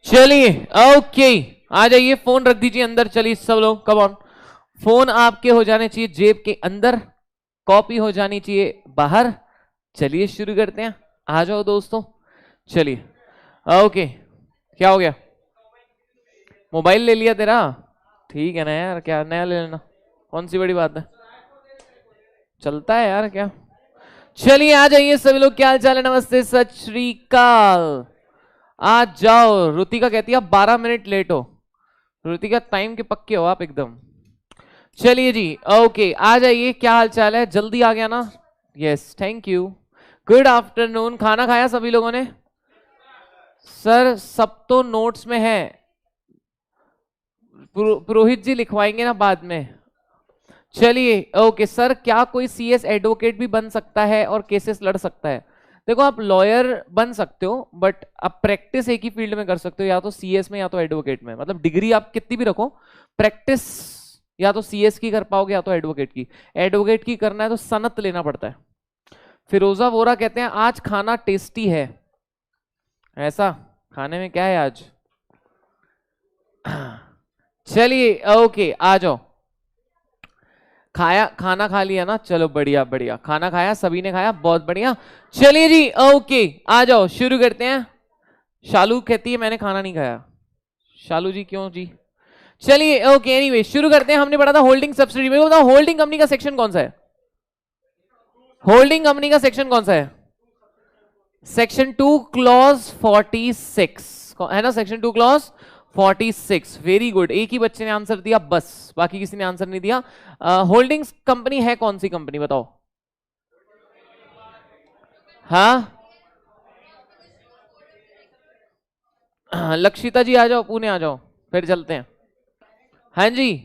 चलिए ओके, आ जाइए, फोन रख दीजिए अंदर। चलिए सब लोग, कम ऑन। फोन आपके हो जाने चाहिए जेब के अंदर, कॉपी हो जानी चाहिए बाहर। चलिए शुरू करते हैं, आ जाओ दोस्तों। चलिए ओके, क्या हो गया? मोबाइल ले लिया तेरा? ठीक है ना यार, क्या नया ले लेना, कौन सी बड़ी बात है, चलता है यार क्या। चलिए आ जाइए सभी लोग, क्या हाल चाल है, नमस्ते सत श्री अकाल। आ जाओ। रुतिका कहती है 12 मिनट लेट हो। रुतिका टाइम के पक्के हो आप एकदम। चलिए जी ओके, आ जाइए, क्या हाल चाल है, जल्दी आ गया ना? Yes thank you. Good afternoon. खाना खाया सभी लोगों ने? सर सब तो नोट्स में है, पुरोहित जी लिखवाएंगे ना बाद में। चलिए ओके सर, क्या कोई सीएस एडवोकेट भी बन सकता है और केसेस लड़ सकता है? देखो आप लॉयर बन सकते हो, बट आप प्रैक्टिस एक ही फील्ड में कर सकते हो, या तो सीएस में या तो एडवोकेट में। मतलब डिग्री आप कितनी भी रखो, प्रैक्टिस या तो सीएस की कर पाओगे या तो एडवोकेट की। एडवोकेट की करना है तो सनत लेना पड़ता है। फिरोजा वोरा कहते हैं आज खाना टेस्टी है। ऐसा खाने में क्या है आज? चलिए ओके आ जाओ। खाया, खाना खा लिया ना? चलो बढ़िया बढ़िया, खाना खाया, सभी ने खाया, बहुत बढ़िया। चलिए जी ओके आ जाओ, शुरू करते हैं। शालू कहती है मैंने खाना नहीं खाया। शालू जी क्यों जी? चलिए ओके एनीवे शुरू करते हैं। हमने पढ़ा था होल्डिंग सब्सिडी। मेरे को बताओ होल्डिंग कंपनी का सेक्शन कौन सा है? होल्डिंग कंपनी का सेक्शन कौन सा है? सेक्शन 2 क्लॉज 46 है ना, सेक्शन 2 क्लॉज 46। वेरी गुड, एक ही बच्चे ने आंसर दिया बस, बाकी किसी ने आंसर नहीं दिया। होल्डिंग्स कंपनी है कौन सी कंपनी बताओ? हाँ लक्षिता जी आ जाओ, पुणे आ जाओ, फिर चलते हैं। हाँ जी,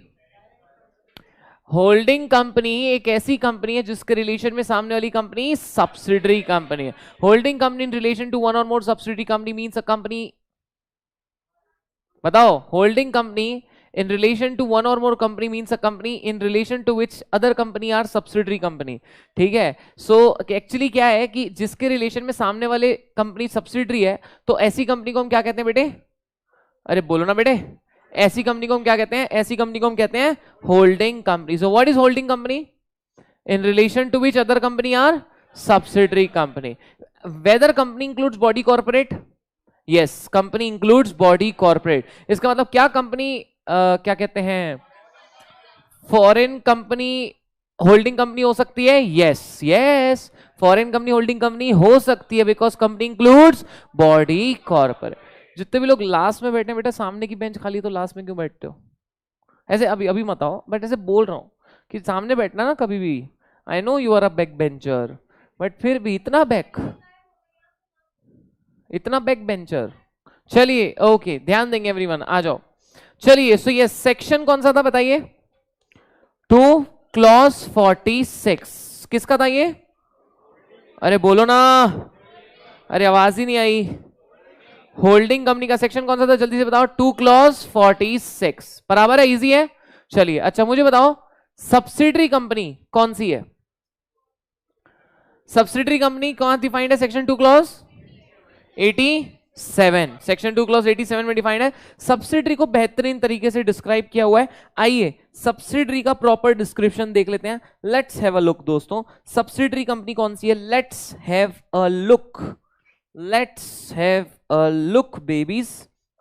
होल्डिंग कंपनी एक ऐसी कंपनी है जिसके रिलेशन में सामने वाली कंपनी सब्सिडरी कंपनी है। Holding company in relation to one or more subsidiary company means a company. बताओ, holding company in relation to one or more company means a company in relation to which other company are subsidiary company। ठीक है, so actually क्या है कि जिसके relation में सामने वाले कंपनी सब्सिडरी है, तो ऐसी कंपनी को हम क्या कहते हैं बेटे? अरे बोलो ना बेटे, ऐसी कंपनी को हम क्या कहते हैं? ऐसी कंपनी को हम कहते हैं holding company. So what is holding company? in relation to which other company are subsidiary company। whether company includes body corporate, yes company includes body corporate। इसका मतलब क्या, कंपनी क्या कहते हैं, फॉरेन कंपनी होल्डिंग कंपनी हो सकती है? Yes yes, foreign company holding company हो सकती है, because company includes body corporate. जितने भी लोग लास्ट में बैठे, बेटा सामने की बेंच खाली तो लास्ट में क्यों बैठते हो? ऐसे अभी अभी मत आओ, बट ऐसे बोल रहा हूं कि सामने बैठना ना कभी भी। I know you are a backbencher, but फिर भी इतना बैक बेंचर। चलिए ओके, ध्यान देंगे एवरीवन, आ जाओ। चलिए सो ये सेक्शन कौन सा था बताइए? 2 क्लॉज 46 किसका था ये? अरे बोलो ना, अरे आवाज ही नहीं आई। होल्डिंग कंपनी का सेक्शन कौन सा था, जल्दी से बताओ। 2 क्लॉज 46 बराबर है, इजी है। चलिए अच्छा मुझे बताओ सब्सिडरी कंपनी कौन सी है? सब्सिडरी कंपनी कहां डिफाइंड है? सेक्शन 2 क्लॉज 87, सेक्शन 2 क्लॉज 87 में डिफाइंड है। सब्सिडरी को बेहतरीन तरीके से डिस्क्राइब किया हुआ है। आइए सब्सिडरी का प्रॉपर डिस्क्रिप्शन देख लेते हैं। लेट्स हैव अ लुक दोस्तों, सब्सिडरी कंपनी कौन सी है? Let's have a look, let's have a look babies,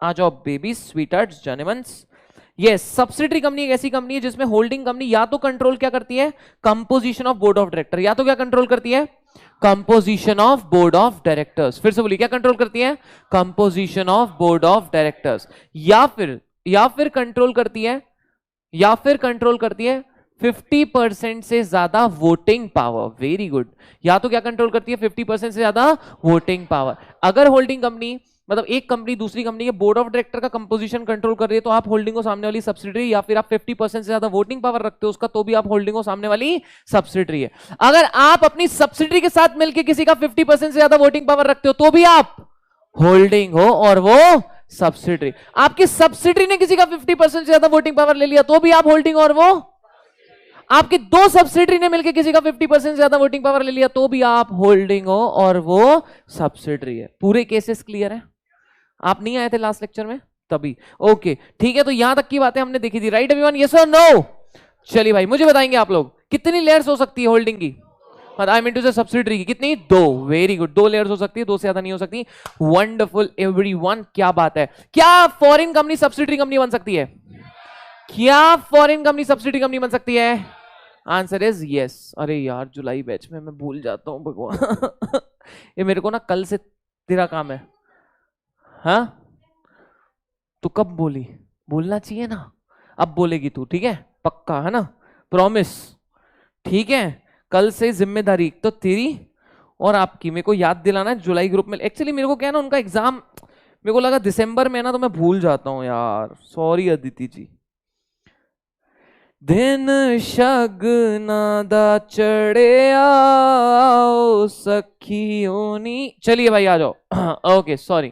आ जाओ बेबीज, स्वीटहार्ट्स, जानेमन्स। यस, सब्सिडरी कंपनी एक ऐसी कंपनी है जिसमें होल्डिंग कंपनी या तो कंट्रोल क्या करती है? Composition of board of director, या तो क्या कंट्रोल करती है? Composition of board of directors. फिर से बोलिए, क्या कंट्रोल करती है? Composition of board of directors. या फिर कंट्रोल करती है, या फिर कंट्रोल करती है 50% से ज्यादा वोटिंग पावर। वेरी गुड, या तो क्या कंट्रोल करती है? 50% से ज्यादा वोटिंग पावर। अगर होल्डिंग कंपनी मतलब एक कंपनी दूसरी कंपनी के बोर्ड ऑफ डायरेक्टर का कंपोजिशन कंट्रोल कर रही है, तो आप होल्डिंग को सामने वाली सब्सिडरी, या फिर आप 50% से ज्यादा वोटिंग पावर रखते हो उसका, तो भी आप होल्डिंग को सामने वाली सब्सिडरी है। अगर आप अपनी सब्सिडरी के साथ मिलकर किसी का 50% से ज्यादा वोटिंग पावर रखते हो, तो भी आप होल्डिंग हो और वो सब्सिडरी। आपकी सब्सिडरी ने किसी का 50% से ज्यादा वोटिंग पावर ले लिया, तो भी आप होल्डिंग और वो। आपकी दो सब्सिडरी ने मिलकर किसी का 50% से ज्यादा वोटिंग पावर ले लिया, तो भी आप होल्डिंग हो और वो सब्सिडरी है। पूरे केसेस क्लियर है? आप नहीं आए थे लास्ट लेक्चर में तभी। ओके ठीक है, तो यहां तक की बातें हमने देखी थी, राइट एवरीवन, यस और नो? चलिए भाई मुझे बताएंगे आप लोग कितनी लेयर्स हो सकती है होल्डिंग की, आई मीन टू से सब्सिडरी की, कितनी? 2। वेरी गुड, 2 लेयर्स हो सकती है, 2 से ज्यादा नहीं हो सकती। वंडरफुल एवरीवन, क्या बात है। क्या फॉरेन कंपनी सब्सिडरी कंपनी बन सकती है? क्या फॉरेन कंपनी सब्सिडरी कंपनी बन सकती है? Answer is yes. अरे यार जुलाई बैच में मैं भूल जाता हूं भगवान ये मेरे को ना कल से तेरा काम है। हाँ तो कब बोली? बोलना चाहिए ना, अब बोलेगी तू, ठीक है? पक्का है ना, प्रॉमिस? ठीक है, कल से जिम्मेदारी तो तेरी और आपकी, मेरे को याद दिलाना जुलाई ग्रुप में। एक्चुअली मेरे को क्या है ना, उनका एग्जाम मेरे को लगा दिसंबर में ना, तो मैं भूल जाता हूं यार, सॉरी अदिति जी। दिन शगना दा चढ़े आओ सखियोनी। चलिए भाई आ जाओ ओके सॉरी,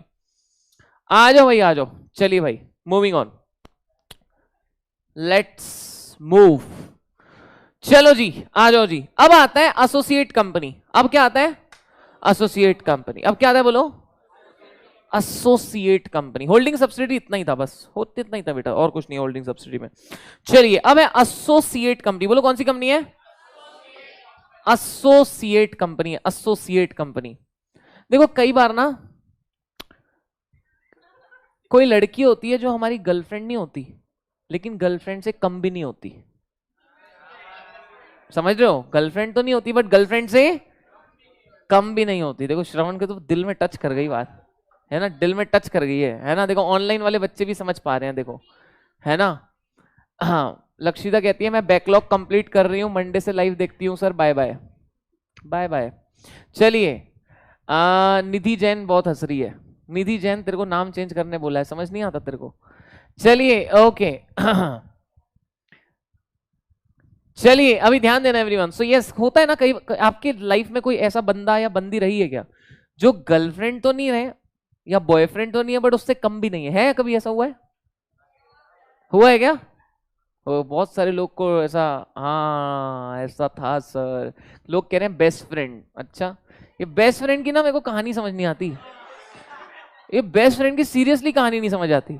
आ जाओ भाई आ जाओ। चलिए भाई मूविंग ऑन, लेट्स मूव। चलो जी आ जाओ जी। अब आता है एसोसिएट कंपनी। अब क्या आता है? Associate company. अब क्या आता है बोलो? Associate company. होल्डिंग सब्सिडी इतना ही था बस, होते इतना ही था बेटा, और कुछ नहीं होल्डिंग सब्सिडी में। चलिए अब है एसोसिएट कंपनी। बोलो कौन सी कंपनी है? एसोसिएट कंपनी है, एसोसिएट कंपनी। देखो कई बार ना कोई लड़की होती है जो हमारी गर्लफ्रेंड नहीं होती, लेकिन गर्लफ्रेंड से कम भी नहीं होती। समझ रहे हो? गर्लफ्रेंड तो नहीं होती बट गर्लफ्रेंड से कम भी नहीं होती। देखो श्रवण के तो दिल में टच कर गई बात, है ना, दिल में टच कर गई है ना। देखो ऑनलाइन वाले बच्चे भी समझ पा रहे हैं, देखो है ना। हाँ लक्षिता कहती है मैं बैकलॉग कंप्लीट कर रही हूँ, मंडे से लाइव देखती हूँ sir, bye bye bye bye. चलिए निधि जैन बहुत हंस रही है। निधि जैन तेरे को नाम चेंज करने बोला है, समझ नहीं आता तेरे को? चलिए ओके चलिए अभी ध्यान देना एवरीवन। सो यस होता है ना, कई आपके लाइफ में कोई ऐसा बंदा या बंदी रही है क्या जो गर्लफ्रेंड तो नहीं रहे या बॉयफ्रेंड तो नहीं है बट उससे कम भी नहीं है कभी ऐसा हुआ है? हुआ है क्या? बहुत सारे लोग को ऐसा, हाँ ऐसा था सर। लोग कह रहे हैं बेस्ट फ्रेंड। अच्छा ये बेस्ट फ्रेंड की ना मेरे को कहानी समझ नहीं आती, ये बेस्ट फ्रेंड की सीरियसली कहानी नहीं समझ आती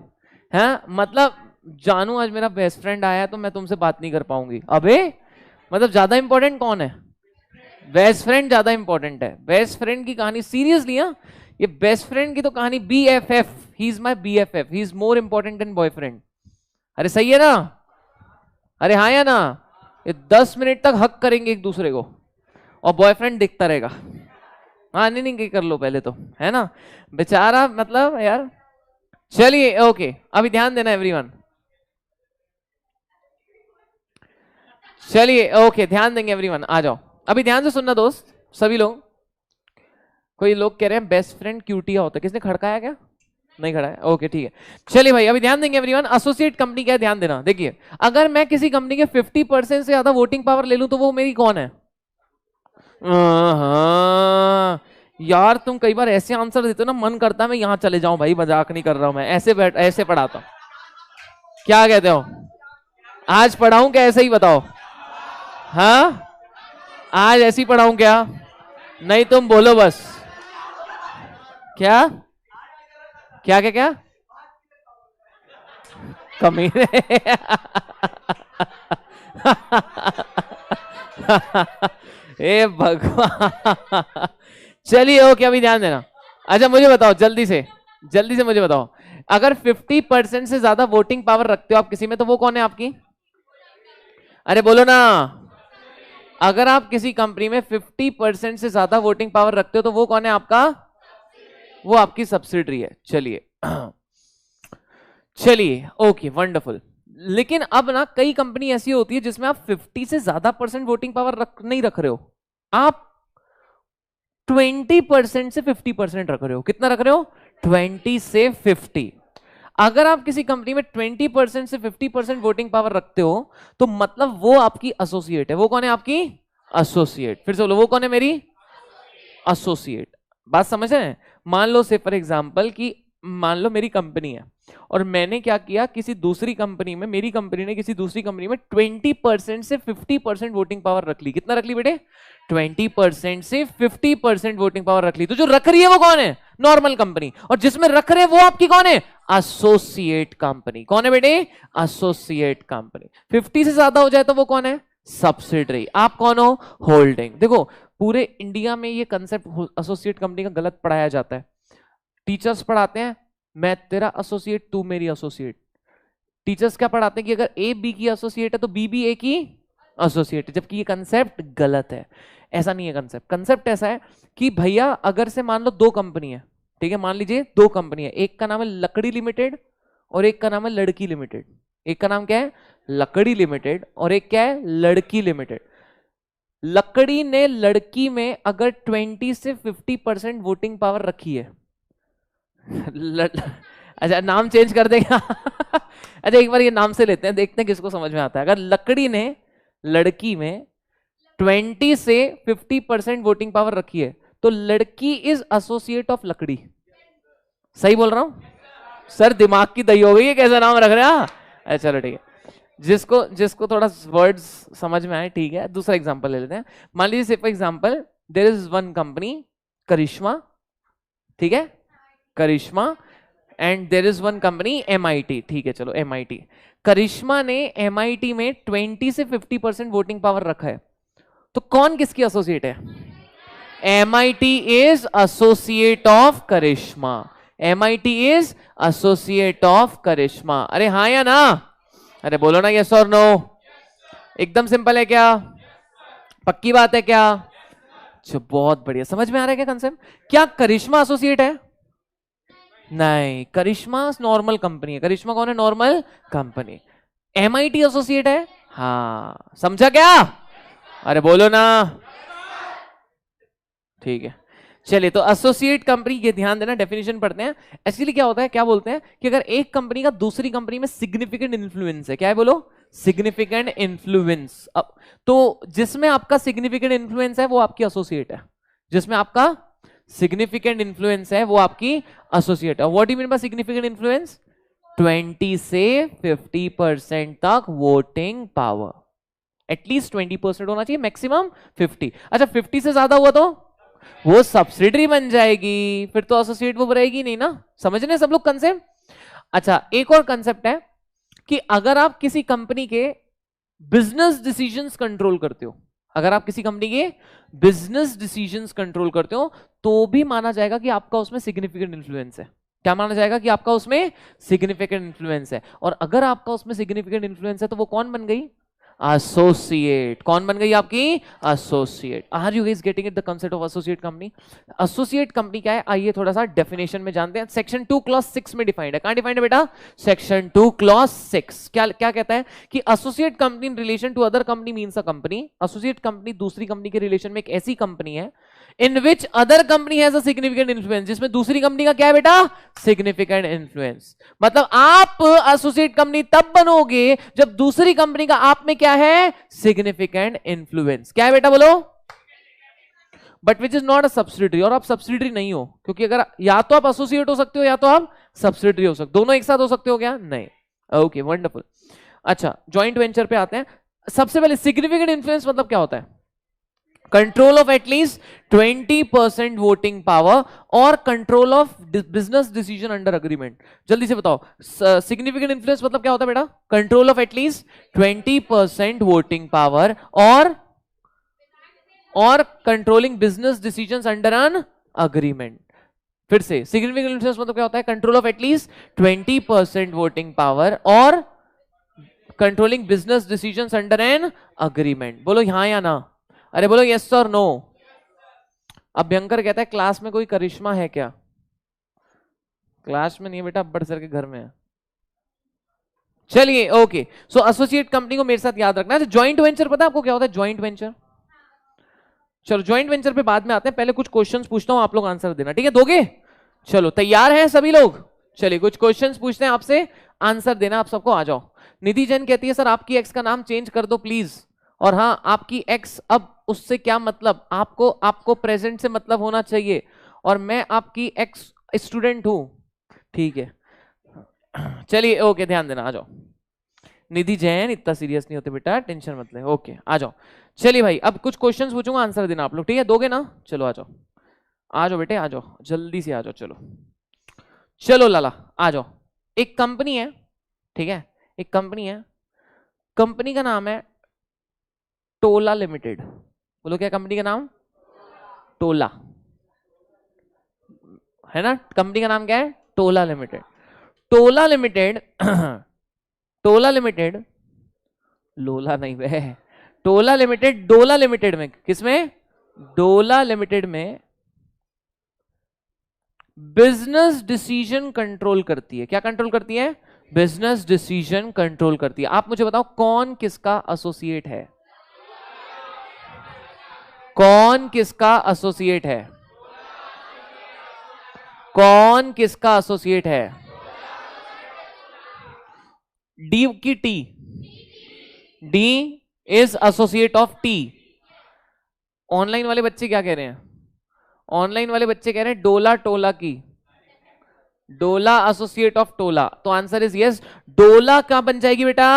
है। मतलब जानू आज मेरा बेस्ट फ्रेंड आया तो मैं तुमसे बात नहीं कर पाऊंगी। अबे मतलब ज्यादा इंपॉर्टेंट कौन है? बेस्ट फ्रेंड ज्यादा इंपॉर्टेंट है। बेस्ट फ्रेंड की कहानी सीरियसली, हाँ ये बेस्ट फ्रेंड की तो कहानी BFF, he is my BFF, he is more important than boyfriend. अरे सही है ना? अरे हाँ या ना? ये 10 मिनट तक हक करेंगे एक दूसरे को और बॉयफ्रेंड देखता रहेगा। हाँ नहीं नहीं कर लो पहले तो, है ना बेचारा, मतलब यार। चलिए ओके अभी ध्यान देना एवरीवन। चलिए ओके ध्यान देंगे एवरीवन, आ जाओ अभी ध्यान से सुनना दोस्त सभी लोग। कोई लोग कह रहे हैं बेस्ट फ्रेंड क्यूटिया होता है, किसने खड़काया क्या? नहीं खड़ा है, ओके ठीक है। चलिए भाई अभी ध्यान देंगे एवरीवन। एसोसिएट कंपनी क्या है ध्यान देना। देखिए अगर मैं किसी कंपनी के 50% से ज्यादा वोटिंग पावर ले लूं तो वो मेरी कौन है? हाँ यार तुम कई बार ऐसे आंसर देते हो ना, मन करता है मैं यहां चले जाऊं भाई, मजाक नहीं कर रहा हूं मैं, ऐसे पढ़ाता हूं। क्या कहते हो? आज पढ़ाऊं क्या ऐसे ही बताओ? हाँ आज ऐसे ही पढ़ाऊं क्या? नहीं तुम बोलो बस। क्या क्या क्या क्या कमीने ए भगवान। चलिए ओके अभी ध्यान देना। अच्छा मुझे बताओ जल्दी से मुझे बताओ, अगर 50% से ज्यादा वोटिंग पावर रखते हो आप किसी में तो वो कौन है आपकी? अरे बोलो ना। अगर आप किसी कंपनी में 50% से ज्यादा वोटिंग पावर रखते हो तो वो कौन है आपका? वो आपकी सब्सिडरी है। चलिए चलिए ओके वंडरफुल। लेकिन अब ना कई कंपनी ऐसी होती है जिसमें आप 50 से ज्यादा % वोटिंग पावर नहीं रख रहे हो, आप 20% से 50% रख रहे हो। कितना रख रहे हो? 20 से 50। अगर आप किसी कंपनी में 20% से 50% वोटिंग पावर रखते हो तो मतलब वो आपकी एसोसिएट है। वो कौन है आपकी? एसोसिएट। फिर से बोलो वो कौन है मेरी? एसोसिएट। बात समझ रहे हैं? मान लो से फॉर एग्जांपल कि मान लो मेरी कंपनी है और मैंने क्या किया, किसी दूसरी कंपनी में, मेरी कंपनी ने किसी दूसरी कंपनी में 20% से 50% वोटिंग पावर रख ली। कितना रख ली बेटे? 20% से 50% वोटिंग पावर रख ली। तो जो रख रही है वो कौन है? Normal company. और जिसमें रख रहे हैं वो आपकी कौन है? Associate company. कौन है बेटे? Associate company. 50 से ज्यादा हो जाए तो वो कौन है? सब्सिडरी। आप कौन हो? होल्डिंग। देखो पूरे इंडिया में ये कंसेप्ट एसोसिएट कंपनी का गलत पढ़ाया जाता है। टीचर्स पढ़ाते हैं मैं तेरा एसोसिएट, तू मेरी एसोसिएट। टीचर्स क्या पढ़ाते हैं कि अगर ए बी की एसोसिएट है तो बी भी ए की एसोसिएट है, जबकि ये कंसेप्ट गलत है। ऐसा नहीं है कंसेप्ट। कंसेप्ट ऐसा है कि भैया अगर से मान लो दो कंपनी है, ठीक है, मान लीजिए दो कंपनी है, एक का नाम है लकड़ी लिमिटेड और एक का नाम है लड़की लिमिटेड। एक का नाम क्या है? लकड़ी लिमिटेड और एक क्या है? लड़की लिमिटेड। लकड़ी ने लड़की में अगर 20 से 50% वोटिंग पावर रखी है अच्छा नाम चेंज कर देगा अच्छा एक बार ये नाम से लेते हैं, देखते हैं किसको समझ में आता है। अगर लकड़ी ने लड़की में 20 से 50% वोटिंग पावर रखी है तो लड़की इज एसोसिएट ऑफ लकड़ी। सही बोल रहा हूं सर? दिमाग की दही हो गई है, कैसा नाम रख रहे हैं? अच्छा चलो ठीक है, जिसको जिसको थोड़ा वर्ड्स समझ में आए ठीक है। दूसरा एग्जांपल ले लेते हैं। मान लीजिए for example there is one company Karishma, ठीक है, Karishma, and there is one company MIT, ठीक है चलो MIT। करिश्मा ने MIT में 20 से 50% वोटिंग पावर रखा है, तो कौन किसकी एसोसिएट है? MIT is associate of Karishma. MIT is associate of Karishma. अरे हाँ या ना? अरे बोलो ना यस और नो। एकदम सिंपल है क्या? पक्की बात है क्या? जो बहुत बढ़िया, समझ में आ रहा है क्या कंसेप्ट? क्या करिश्मा एसोसिएट है? नहीं, करिश्मा नॉर्मल कंपनी है। करिश्मा कौन है? Normal company. MIT एसोसिएट है? हाँ, समझा क्या? अरे बोलो ना। ठीक है चलिए, तो एसोसिएट कंपनी, ये ध्यान देना, डेफिनेशन पढ़ते हैं। एक्चुअली क्या होता है, क्या बोलते हैं कि अगर एक कंपनी का दूसरी कंपनी में सिग्निफिकेंट इन्फ्लुएंस है, क्या है बोलो? Significant influence. अब तो जिसमें आपका सिग्निफिकेंट इन्फ्लुएंस है वो आपकी एसोसिएट है। जिसमें आपका सिग्निफिकेंट इन्फ्लुएंस है वो आपकी एसोसिएट है। What do you mean by significant influence? 20 से 50% तक वोटिंग पावर। एटलीस्ट 20% होना चाहिए, मैक्सिमम 50। अच्छा 50 से ज्यादा हुआ तो वो सब्सिडरी बन जाएगी, फिर तो एसोसिएट वो रहेगी नहीं ना। समझ रहे हैं सब लोग कंसेप्ट? अच्छा एक और कंसेप्ट है कि अगर आप किसी कंपनी के बिजनेस डिसीजंस कंट्रोल करते हो, अगर आप किसी कंपनी के बिजनेस डिसीजंस कंट्रोल करते हो तो भी माना जाएगा कि आपका उसमें सिग्निफिकेंट इन्फ्लुएंस है। क्या माना जाएगा? कि आपका उसमें सिग्निफिकेंट इन्फ्लुएंस है। और अगर आपका उसमें सिग्निफिकेंट इन्फ्लुएंस है तो वो कौन बन गई? एसोसिएट। कौन बन गई आपकी? Associate. Are you guys getting it the concept of associate company? Associate company क्या है, आइए थोड़ा सा डेफिनेशन में जानते हैं। सेक्शन 2 क्लॉज 6 में डिफाइंड है। कहां डिफाइंड है बेटा? Section 2 clause 6। क्या क्या कहता है कि associate company in relation to other company means a company. Associate company दूसरी कंपनी के रिलेशन में एक ऐसी कंपनी है in which other company has a significant influence, जिसमें दूसरी कंपनी का क्या है बेटा? Significant influence. मतलब आप एसोसिएट कंपनी तब बनोगे जब दूसरी कंपनी का आप में क्या है? Significant influence. क्या है बेटा बोलो? But which is not a subsidiary. और आप सब्सिडरी नहीं हो, क्योंकि अगर या तो आप एसोसिएट हो सकते हो या तो आप सब्सिडरी हो सकते हो। दोनों एक साथ हो सकते हो क्या? नहीं। Okay wonderful. अच्छा ज्वाइंट वेंचर पे आते हैं। सबसे पहले सिग्निफिकेंट इन्फ्लुएंस मतलब क्या होता है? Control of at least 20% voting power और control of business decision under agreement. जल्दी से बताओ, सिग्निफिकेंट इन्फ्लुएंस मतलब क्या होता है बेटा? Control of at least 20% voting power और controlling business decisions under an agreement. फिर से, सिग्निफिकेंट इन्फ्लुएंस मतलब क्या होता है? Control of at least 20% voting power और controlling business decisions under an agreement. बोलो हाँ या ना? अरे बोलो यस और नो। अभ्यंकर कहता है क्लास में कोई करिश्मा है क्या? क्लास में नहीं है बेटा, अब्बड़ सर के घर में है। चलिए ओके, सो एसोसिएट कंपनी को मेरे साथ याद रखना है। ज्वाइंट वेंचर पता है आपको क्या होता है? Joint venture. चलो ज्वाइंट वेंचर पे बाद में आते हैं, पहले कुछ क्वेश्चंस पूछता हूं, आप लोग आंसर देना, ठीक है? दोगे? चलो तैयार हैं सभी लोग? चलिए कुछ क्वेश्चंस पूछते हैं आपसे, आंसर देना आप सबको। आ जाओ। निधि जैन कहती है सर आपकी एक्स का नाम चेंज कर दो प्लीज। और हाँ, आपकी एक्स, अब उससे क्या मतलब? आपको प्रेजेंट से मतलब होना चाहिए। और मैं आपकी एक्स स्टूडेंट हूं, ठीक है, चलिए ओके, ध्यान देना, आ जाओ। निधि जैन, इतना सीरियस नहीं होते बेटा, टेंशन मत ले, ओके आ जाओ। चलिए भाई, अब कुछ क्वेश्चंस पूछूंगा, आंसर देना आप लोग, ठीक है? दोगे ना? चलो आ जाओ, आ जाओ बेटे, आ जाओ, जल्दी से आ जाओ। चलो चलो लाला, आ जाओ। एक कंपनी है, ठीक है, एक कंपनी है, कंपनी का नाम है टोला लिमिटेड। बोलो क्या कंपनी का नाम? टोला, है ना? कंपनी का नाम क्या है? टोला लिमिटेड। टोला लिमिटेड टोला लिमिटेड, लोला नहीं वे, टोला लिमिटेड डोला लिमिटेड में, किसमें? डोला लिमिटेड में बिजनेस डिसीजन कंट्रोल करती है। क्या कंट्रोल करती है? बिजनेस डिसीजन कंट्रोल करती है। आप मुझे बताओ कौन किसका एसोसिएट है? कौन किसका एसोसिएट है? कौन किसका एसोसिएट है? डी की T, D is associate of T. Online वाले बच्चे क्या कह रहे हैं? ऑनलाइन वाले बच्चे कह रहे हैं डोला टोला की, डोला एसोसिएट ऑफ टोला। तो आंसर इज यस, डोला क्या बन जाएगी बेटा?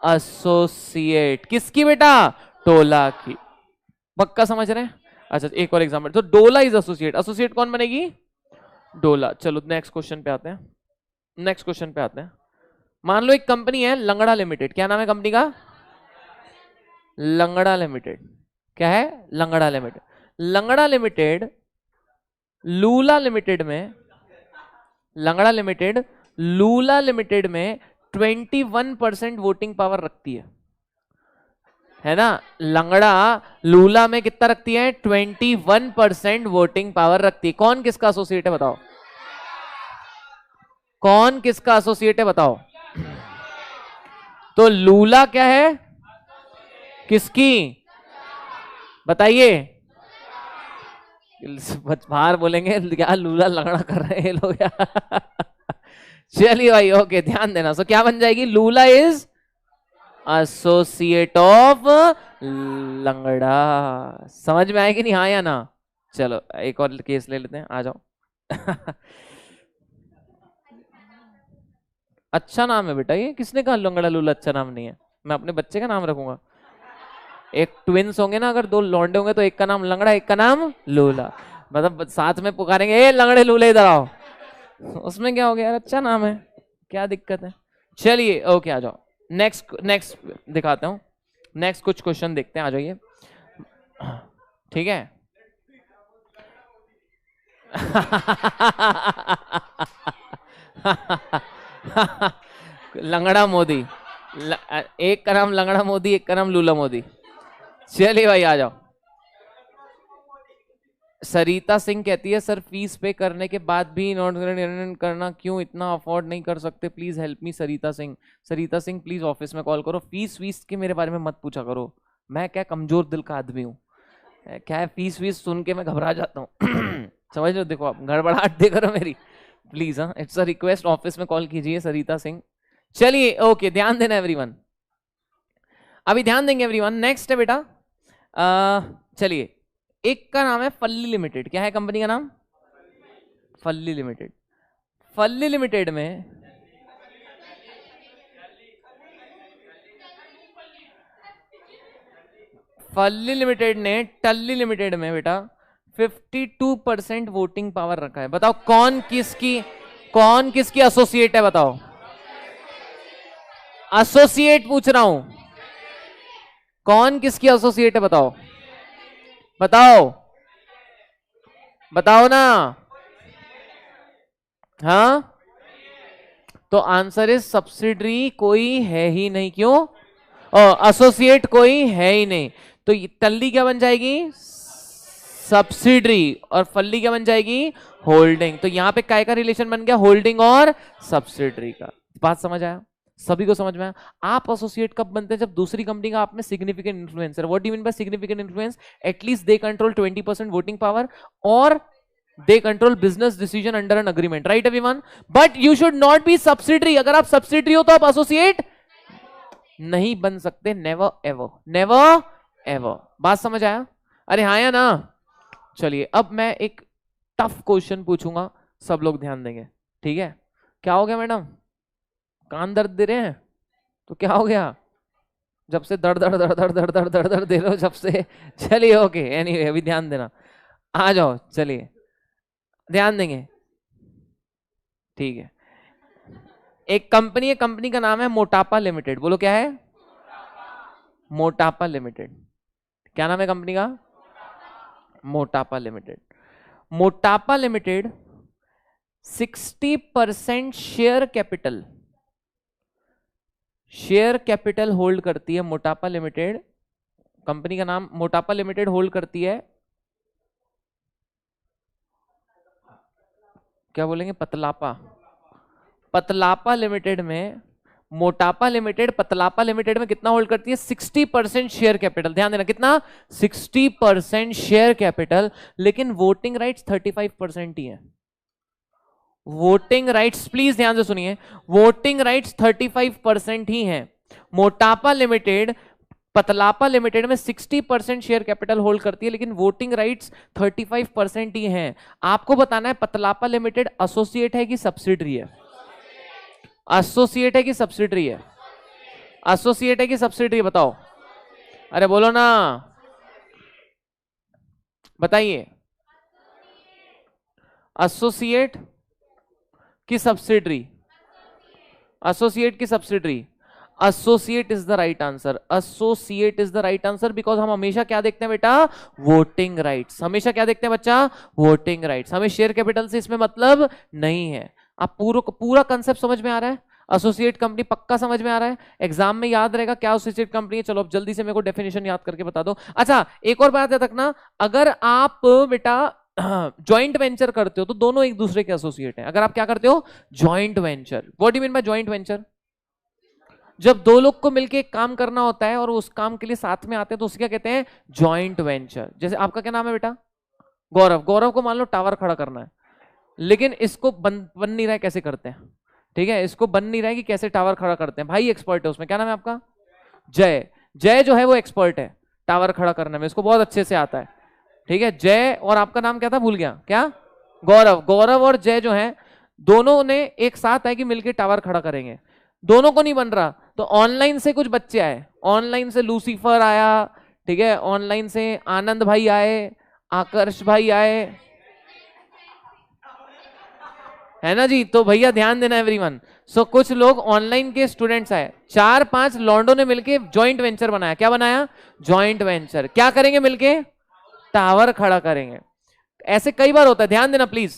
एसोसिएट। किसकी बेटा? टोला की। पक्का समझ रहे हैं? अच्छा एक और एग्जांपल, तो डोला इज एसोसिएट, एसोसिएट कौन बनेगी? डोला। चलो नेक्स्ट क्वेश्चन पे आते हैं, नेक्स्ट क्वेश्चन पे आते हैं। मान लो एक कंपनी है लंगड़ा लिमिटेड। क्या नाम है कंपनी का? लंगड़ा लिमिटेड। क्या है? लंगड़ा लिमिटेड। लंगड़ा लिमिटेड लूला लिमिटेड में, लंगड़ा लिमिटेड लूला लिमिटेड में 21% वोटिंग पावर रखती है ना? लंगड़ा लूला में कितना रखती है? 21% वोटिंग पावर रखती है। कौन किसका एसोसिएट है बताओ? कौन किसका एसोसिएट है बताओ? तो लूला क्या है? किसकी? बताइए। बाहर बोलेंगे क्या लूला लंगड़ा कर रहे हैं लोग यार। चलिए भाई ओके, ध्यान देना। सो क्या बन जाएगी? लूला इज एसोसिएट ऑफ लंगड़ा। समझ में आएगी नहीं? हाँ या ना? चलो एक और केस ले लेते हैं, आ जाओ। अच्छा नाम है बेटा ये, किसने कहा लंगड़ा लूला अच्छा नाम नहीं है? मैं अपने बच्चे का नाम रखूंगा। एक ट्विंस होंगे ना, अगर दो लौंडे होंगे तो एक का नाम लंगड़ा, एक का नाम लूला, मतलब साथ में पुकारेंगे ए लंगड़े लूले इधर आओ। उसमें क्या हो गया यार? अच्छा नाम है, क्या दिक्कत है? चलिए ओके आ जाओ, नेक्स्ट नेक्स्ट दिखाता हूँ, नेक्स्ट कुछ क्वेश्चन देखते हैं, आ जाइए। ठीक है। लंगड़ा मोदी, एक का नाम लंगड़ा मोदी, एक का नाम लूला मोदी। चलिए भाई आ जाओ। सरिता सिंह कहती है सर फीस पे करने के बाद भी नॉट करना क्यों? इतना अफोर्ड नहीं कर सकते? Please help me Sarita Singh. Sarita Singh please office में कॉल करो। फीस वीस के मेरे बारे में मत पूछा करो, मैं क्या कमजोर दिल का आदमी हूँ? क्या है फीस वीस सुन के मैं घबरा जाता हूँ। समझ लो, देखो आप गड़बड़ाहट दे करो मेरी, प्लीज। हाँ इट्स अ रिक्वेस्ट, ऑफिस में कॉल कीजिए सरिता सिंह। चलिए ओके, ध्यान देना एवरीवन, अभी ध्यान देंगे एवरीवन। नेक्स्ट है बेटा, चलिए एक का नाम है फल्ली लिमिटेड। क्या है कंपनी का नाम? फल्ली लिमिटेड। फल्ली लिमिटेड में फल्ली लिमिटेड ने टल्ली लिमिटेड में बेटा 52% वोटिंग पावर रखा है। बताओ कौन किसकी एसोसिएट है? बताओ, एसोसिएट पूछ रहा हूं, कौन किसकी एसोसिएट है? बताओ बताओ बताओ ना। हाँ तो आंसर इज सब्सिडरी कोई है ही नहीं। क्यों? एसोसिएट कोई है ही नहीं। तो टल्ली क्या बन जाएगी? सब्सिडरी। और फल्ली क्या बन जाएगी? होल्डिंग। तो यहां पे काय का रिलेशन बन गया? होल्डिंग और सब्सिडरी का। बात समझ आया? सभी को समझ में आया? आप एसोसिएट कब बनते हैं? जब दूसरी कंपनी का आप में सिग्निफिकेंट इन्फ्लुएंस है। What do you mean by significant influence? At least they control 20% voting power और they control business decision under an agreement, right everyone? But you should not be subsidiary. अगर आप subsidiary हो तो आप associate नहीं बन सकते, never ever, never ever। बात समझ आया? अरे हाँ या ना? चलिए अब मैं एक टफ क्वेश्चन पूछूंगा, सब लोग ध्यान देंगे। ठीक है, क्या हो गया मैडम, कान दर्द दे रहे हैं तो क्या हो गया, जब से दर्द दर्द दर्द दर्द दर्द दर्द दर्द दर्द दे रहे हो जब से। चलिए ओके, एनीवे अभी ध्यान देना, आ जाओ चलिए ध्यान देंगे। ठीक है, एक कंपनी है, कंपनी का नाम है मोटापा लिमिटेड, बोलो क्या है, मोटापा लिमिटेड। क्या नाम है कंपनी का, मोटापा लिमिटेड। मोटापा लिमिटेड 60% शेयर कैपिटल होल्ड करती है। मोटापा लिमिटेड, कंपनी का नाम मोटापा लिमिटेड होल्ड करती है, क्या बोलेंगे, पतलापा, पतलापा लिमिटेड में, मोटापा लिमिटेड पतलापा लिमिटेड में कितना होल्ड करती है, 60% शेयर कैपिटल। ध्यान देना कितना, 60% शेयर कैपिटल, लेकिन वोटिंग राइट्स 35% ही है। वोटिंग राइट्स प्लीज ध्यान से सुनिए, वोटिंग राइट्स 35% ही है। मोटापा लिमिटेड पतलापा लिमिटेड में 60% शेयर कैपिटल होल्ड करती है, लेकिन वोटिंग राइट्स 35% ही हैं। आपको बताना है पतलापा लिमिटेड एसोसिएट है कि सब्सिडरी है, एसोसिएट है कि सब्सिडरी है, एसोसिएट है कि सब्सिडरी, बताओ, अरे बोलो ना, बताइए, एसोसिएट की सब्सिडरी, एसोसिएट की subsidiary, associate is the right answer, associate is the right answer, because हम हमेशा क्या देखते हैं बेटा, वोटिंग राइट्स, हमेशा क्या देखते हैं बच्चा, वोटिंग राइट्स, हमें शेयर कैपिटल से इसमें मतलब नहीं है। आप पूरा कंसेप्ट समझ में आ रहा है, एसोसिएट कंपनी पक्का समझ में आ रहा है, एग्जाम में याद रहेगा क्या एसोसिएट कंपनी है। चलो अब जल्दी से मेरे को डेफिनेशन याद करके बता दो। अच्छा एक और बात याद रखना, अगर आप बेटा ज्वाइंट वेंचर करते हो तो दोनों एक दूसरे के एसोसिएट हैं। अगर आप क्या करते हो, joint venture, what do you mean by joint venture, जब दो लोग को मिलके एक काम करना होता है और उस काम के लिए साथ में आते हैं तो उसे क्या कहते हैं, ज्वाइंट वेंचर। जैसे आपका क्या नाम है बेटा, गौरव, गौरव को मान लो टावर खड़ा करना है, लेकिन इसको बन नहीं रहा है कैसे करते हैं, ठीक है, इसको बन नहीं रहा है कि कैसे टावर खड़ा करते हैं, भाई एक्सपर्ट है उसमें, क्या नाम है आपका, जय, जय जो है वो एक्सपर्ट है टावर खड़ा करने में, इसको बहुत अच्छे से आता है, ठीक है जय। और आपका नाम क्या था, भूल गया, क्या, गौरव, गौरव और जय जो है दोनों ने एक साथ है कि मिलकर टावर खड़ा करेंगे, दोनों को नहीं बन रहा तो ऑनलाइन से कुछ बच्चे आए, ऑनलाइन से लूसीफर आया, ठीक है, ऑनलाइन से आनंद भाई आए, आकर्ष भाई आए, है ना जी, तो भैया ध्यान देना एवरीवन। सो कुछ लोग ऑनलाइन के स्टूडेंट्स आए, 4-5 लॉन्डो ने मिलके जॉइंट वेंचर बनाया, क्या बनाया, जॉइंट वेंचर, क्या करेंगे मिलके, टावर खड़ा करेंगे। ऐसे कई बार होता है, ध्यान देना प्लीज,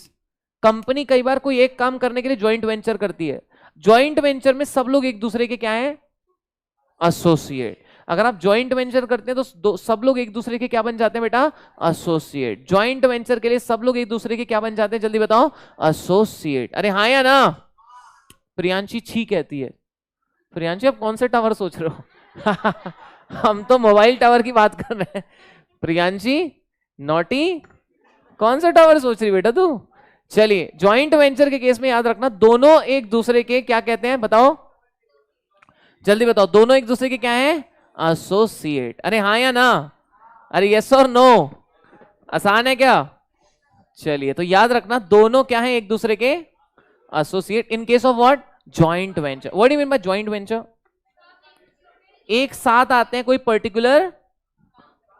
कंपनी कई बार कोई एक काम करने के लिए ज्वाइंट वेंचर करती है, ज्वाइंट वेंचर में सब लोग एक दूसरे के क्या है, एसोसिएट। अगर आप ज्वाइंट वेंचर करते हैं तो सब लोग एक दूसरे के क्या बन जाते हैं बेटा, एसोसिएट। ज्वाइंट वेंचर के लिए सब लोग एक दूसरे के क्या बन जाते हैं, जल्दी बताओ, एसोसिएट। अरे हाँ या ना, प्रियांशी छी कहती है, प्रियांशी आप कौन से टावर सोच रहे हो हम तो मोबाइल टावर की बात कर रहे हैं, प्रियांशी नोटी, कौन सा टावर सोच रही बेटा तू। चलिए ज्वाइंट वेंचर के केस में याद रखना दोनों एक दूसरे के क्या कहते हैं, बताओ जल्दी बताओ, दोनों एक दूसरे के क्या है, एसोसिएट। अरे हाँ या ना, अरे यस और नो, आसान है क्या। चलिए तो याद रखना दोनों क्या है, एक दूसरे के associate in case of what, joint venture. What do you mean by joint venture, एक साथ आते हैं कोई पर्टिकुलर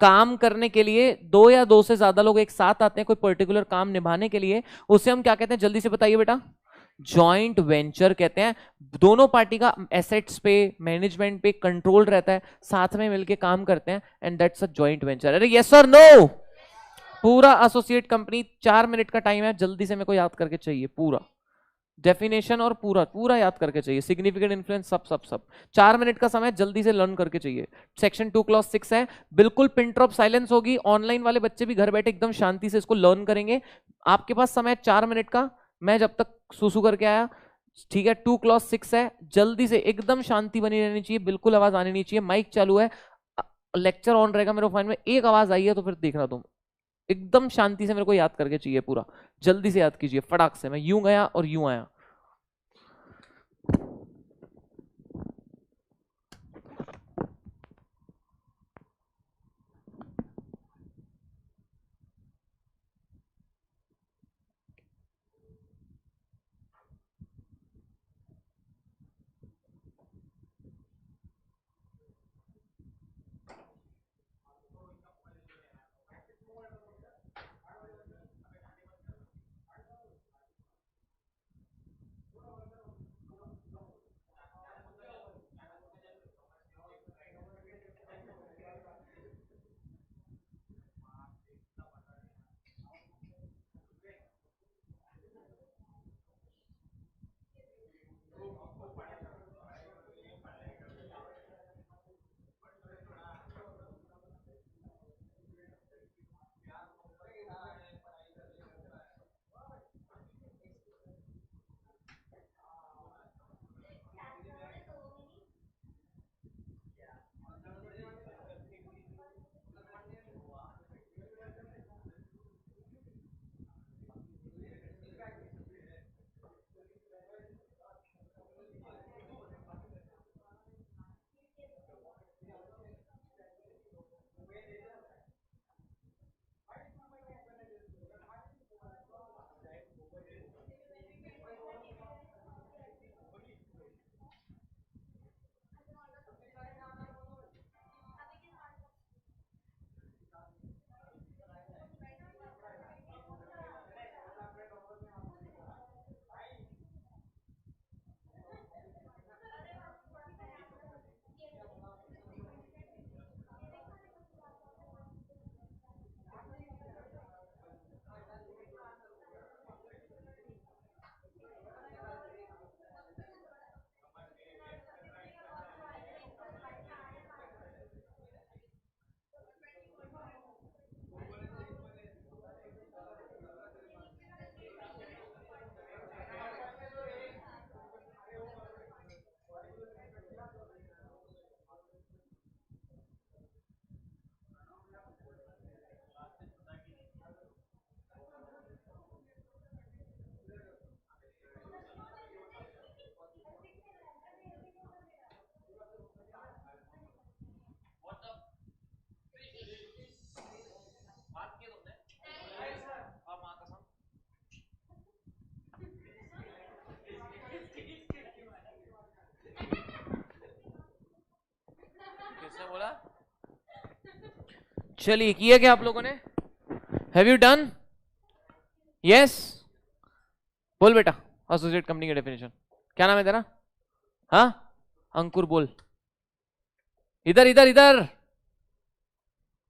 काम करने के लिए, दो या दो से ज्यादा लोग एक साथ आते हैं कोई पर्टिकुलर काम निभाने के लिए, उसे हम क्या कहते हैं, जल्दी से बताइए बेटा, जॉइंट वेंचर कहते हैं। दोनों पार्टी का एसेट्स पे, मैनेजमेंट पे कंट्रोल रहता है, साथ में मिलके काम करते हैं, and that's a joint venture. अरे यस और नो, पूरा एसोसिएट कंपनी, 4 मिनट का टाइम है, जल्दी से मेरे को याद करके चाहिए, पूरा डेफिनेशन और पूरा पूरा याद करके चाहिए, सिग्निफिकेंट इन्फ्लुएंस सब सब सब, 4 मिनट का समय जल्दी से लर्न करके चाहिए। सेक्शन 2 क्लॉज 6 है, बिल्कुल पिन ड्रॉप साइलेंस होगी, ऑनलाइन वाले बच्चे भी घर बैठे एकदम शांति से इसको लर्न करेंगे। आपके पास समय 4 मिनट का, मैं जब तक सुसु करके आया, ठीक है, 2 क्लॉज 6 है, जल्दी से, एकदम शांति बनी रहनी चाहिए, बिल्कुल आवाज आनी नहीं चाहिए, माइक चालू है, लेक्चर ऑन रहेगा मेरे फोन में, एक आवाज आई है तो फिर देखना तुम, एकदम शांति से मेरे को याद करके चाहिए पूरा, जल्दी से याद कीजिए फटाक से, मैं यूं गया और यूं आया। बोला? चलिए, किया क्या आप लोगों ने? Have you done? यस, बोल बेटा एसोसिएट कंपनी की डेफिनेशन। क्या नाम है तेरा? हाँ, अंकुर, बोल। इधर इधर इधर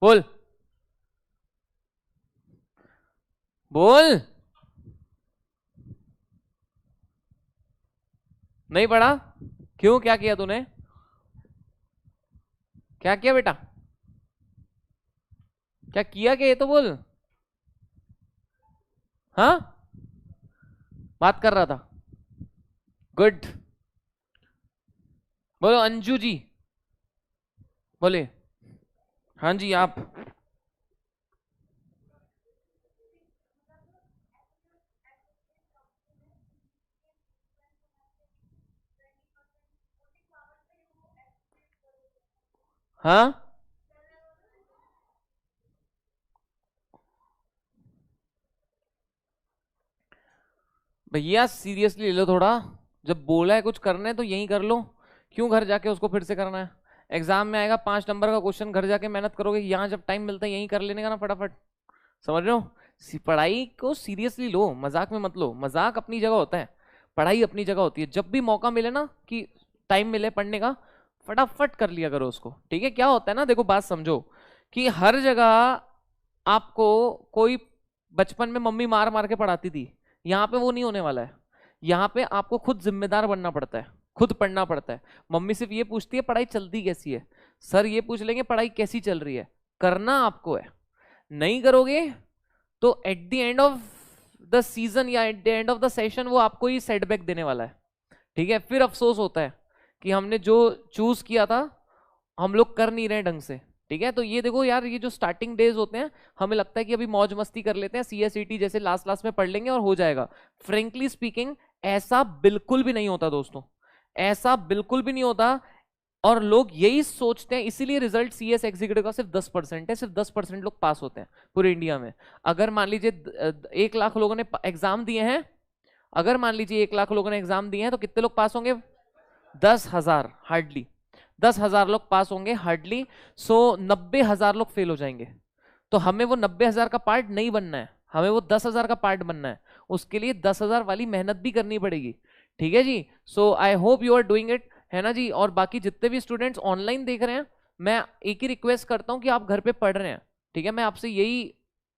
बोल, बोल। नहीं पढ़ा? क्यों, क्या किया तूने? क्या किया बेटा? क्या किया, क्या ये तो बोल। हाँ, बात कर रहा था। गुड। बोलो अंजू जी, बोले। हाँ जी, आप। हाँ, भैया सीरियसली ले लो थोड़ा। जब बोला है कुछ करना है तो यही कर लो, क्यों घर जाके उसको फिर से करना है? एग्जाम में आएगा 5 नंबर का क्वेश्चन, घर जाके मेहनत करोगे, यहाँ जब टाइम मिलता है यही कर लेने का ना फटाफट। समझ रहे हो? पढ़ाई को सीरियसली लो, मजाक में मत लो। मजाक अपनी जगह होता है, पढ़ाई अपनी जगह होती है। जब भी मौका मिले ना कि टाइम मिले पढ़ने का, फटाफट कर लिया करो उसको, ठीक है? क्या होता है ना, देखो बात समझो कि हर जगह आपको कोई बचपन में मम्मी मार मार के पढ़ाती थी, यहाँ पे वो नहीं होने वाला है। यहाँ पे आपको खुद जिम्मेदार बनना पड़ता है, खुद पढ़ना पड़ता है। मम्मी सिर्फ ये पूछती है पढ़ाई चलती कैसी है, सर ये पूछ लेंगे पढ़ाई कैसी चल रही है। करना आपको है, नहीं करोगे तो at the end of the season या at the end of the session वो आपको ही सेटबैक देने वाला है, ठीक है? फिर अफसोस होता है कि हमने जो चूज किया था हम लोग कर नहीं रहे ढंग से, ठीक है? तो ये देखो यार, ये जो स्टार्टिंग डेज होते हैं, हमें लगता है कि अभी मौज मस्ती कर लेते हैं, सीएसईटी जैसे लास्ट लास्ट में पढ़ लेंगे और हो जाएगा। फ्रेंकली स्पीकिंग ऐसा बिल्कुल भी नहीं होता दोस्तों, ऐसा बिल्कुल भी नहीं होता। और लोग यही सोचते हैं, इसीलिए रिजल्ट सीएस एग्जीक्यूटिव का सिर्फ 10% है, सिर्फ 10% लोग पास होते हैं पूरे इंडिया में। अगर मान लीजिए 1 लाख लोगों ने एग्जाम दिए हैं, अगर मान लीजिए 1 लाख लोगों ने एग्जाम दिए हैं, तो कितने लोग पास होंगे? 10,000, हार्डली 10,000 लोग पास होंगे, हार्डली। सो 90,000 लोग फेल हो जाएंगे। तो हमें वो 90,000 का पार्ट नहीं बनना है, हमें वो 10,000 का पार्ट बनना है। उसके लिए 10,000 वाली मेहनत भी करनी पड़ेगी, ठीक है जी? So I hope you are doing it, है ना जी? और बाकी जितने भी स्टूडेंट्स ऑनलाइन देख रहे हैं, मैं एक ही रिक्वेस्ट करता हूं कि आप घर पे पढ़ रहे हैं, ठीक है? मैं आपसे यही,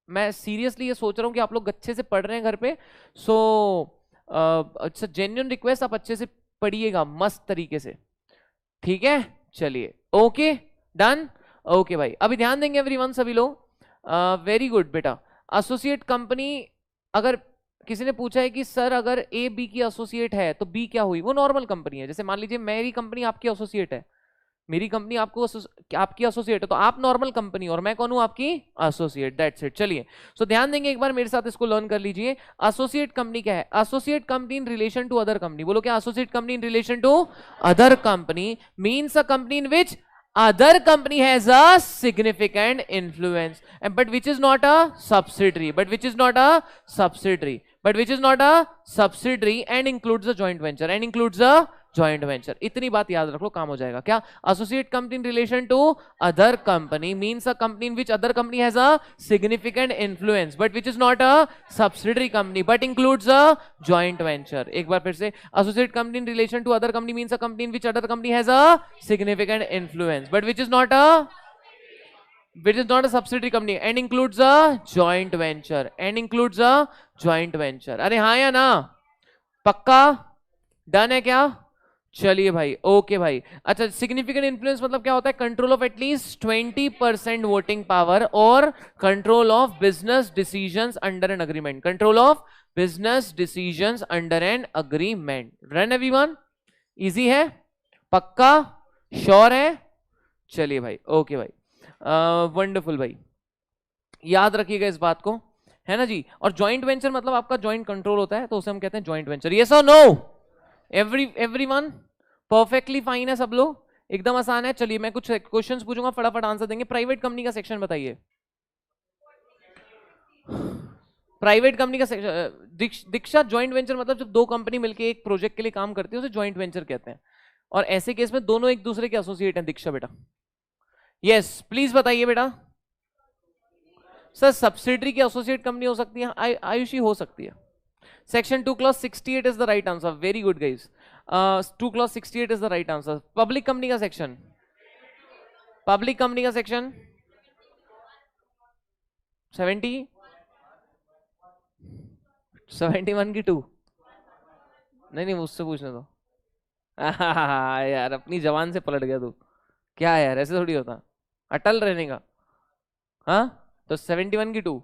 मैं सीरियसली ये सोच रहा हूं कि आप लोग अच्छे से पढ़ रहे हैं घर पे। सो अच्छा, जेन्युइन रिक्वेस्ट, आप अच्छे से पढ़िएगा मस्त तरीके से, ठीक है? चलिए, ओके, डन, ओके भाई। अभी ध्यान देंगे एवरीवन, सभी लोग। वेरी गुड बेटा। एसोसिएट कंपनी, अगर किसी ने पूछा है कि सर अगर ए बी की एसोसिएट है तो बी क्या हुई? वो नॉर्मल कंपनी है। जैसे मान लीजिए मेरी कंपनी आपकी एसोसिएट है, मेरी कंपनी आपको आपकी एसोसिएट है, तो आप नॉर्मल कंपनी और मैं कौन हूं? आपकी एसोसिएट, दैट्स इट। चलिए, सो ध्यान देंगे एक बार मेरे साथ, इसको लर्न कर लीजिए। एसोसिएट कंपनी क्या है? Associate company in relation to other company. बोलो क्या? Associate company in relation to other company means a company in which other company has a significant influence, but which is not a subsidiary, but which is not a subsidiary, but which is not a subsidiary and includes a joint venture, and includes a joint venture. इतनी बात याद रख लो, काम हो जाएगा। क्या? associate company in relation to other company means a company in which other company has a significant influence, but which is not a subsidiary company, but includes a joint venture. एक बार फिर से, associate company in relation to other company means a company in which other company has a significant influence, but which is not a subsidiary company and includes a joint venture, and includes a joint venture. अरे हाँ या ना? पक्का? Done है क्या? चलिए भाई, okay भाई। अच्छा, सिग्निफिकेंट इन्फ्लुएंस मतलब क्या होता है? Control of at least 20% voting power और control of business decisions under an agreement, control of business decisions under an agreement. Run everyone? Easy है? पक्का? श्योर है? चलिए भाई, ओके भाई, वंडरफुल भाई, याद रखिएगा इस बात को, है ना जी? और जॉइंट वेंचर मतलब आपका जॉइंट कंट्रोल होता है, तो उसे हम कहते हैं जॉइंट वेंचर। यस और नो? एवरीवन परफेक्टली फाइन है? सब लोग एकदम आसान है? चलिए, मैं कुछ क्वेश्चंस पूछूंगा, फटाफट आंसर देंगे। प्राइवेट कंपनी का सेक्शन बताइए। प्राइवेट कंपनी का सेक्शन, दीक्षा, जॉइंट वेंचर मतलब जब दो कंपनी मिलकर एक प्रोजेक्ट के लिए काम करती है उसे जॉइंट वेंचर कहते हैं, और ऐसे केस में दोनों एक दूसरे के एसोसिएट हैं। दीक्षा बेटा, यस प्लीज बताइए बेटा। सर सब्सिडरी की एसोसिएट कंपनी हो सकती है, आयुषी हो सकती है। Section 2 clause 68 is the right answer, very good guys. 2 clause 68 is the right answer. Public company का सेक्शन, पब्लिक कंपनी का सेक्शन 71 की 2, नहीं नहीं मुझसे पूछने दो। यार अपनी जवान से पलट गया तू, क्या है यार, ऐसे थोड़ी होता, अटल रहने का। हाँ तो 71 की 2।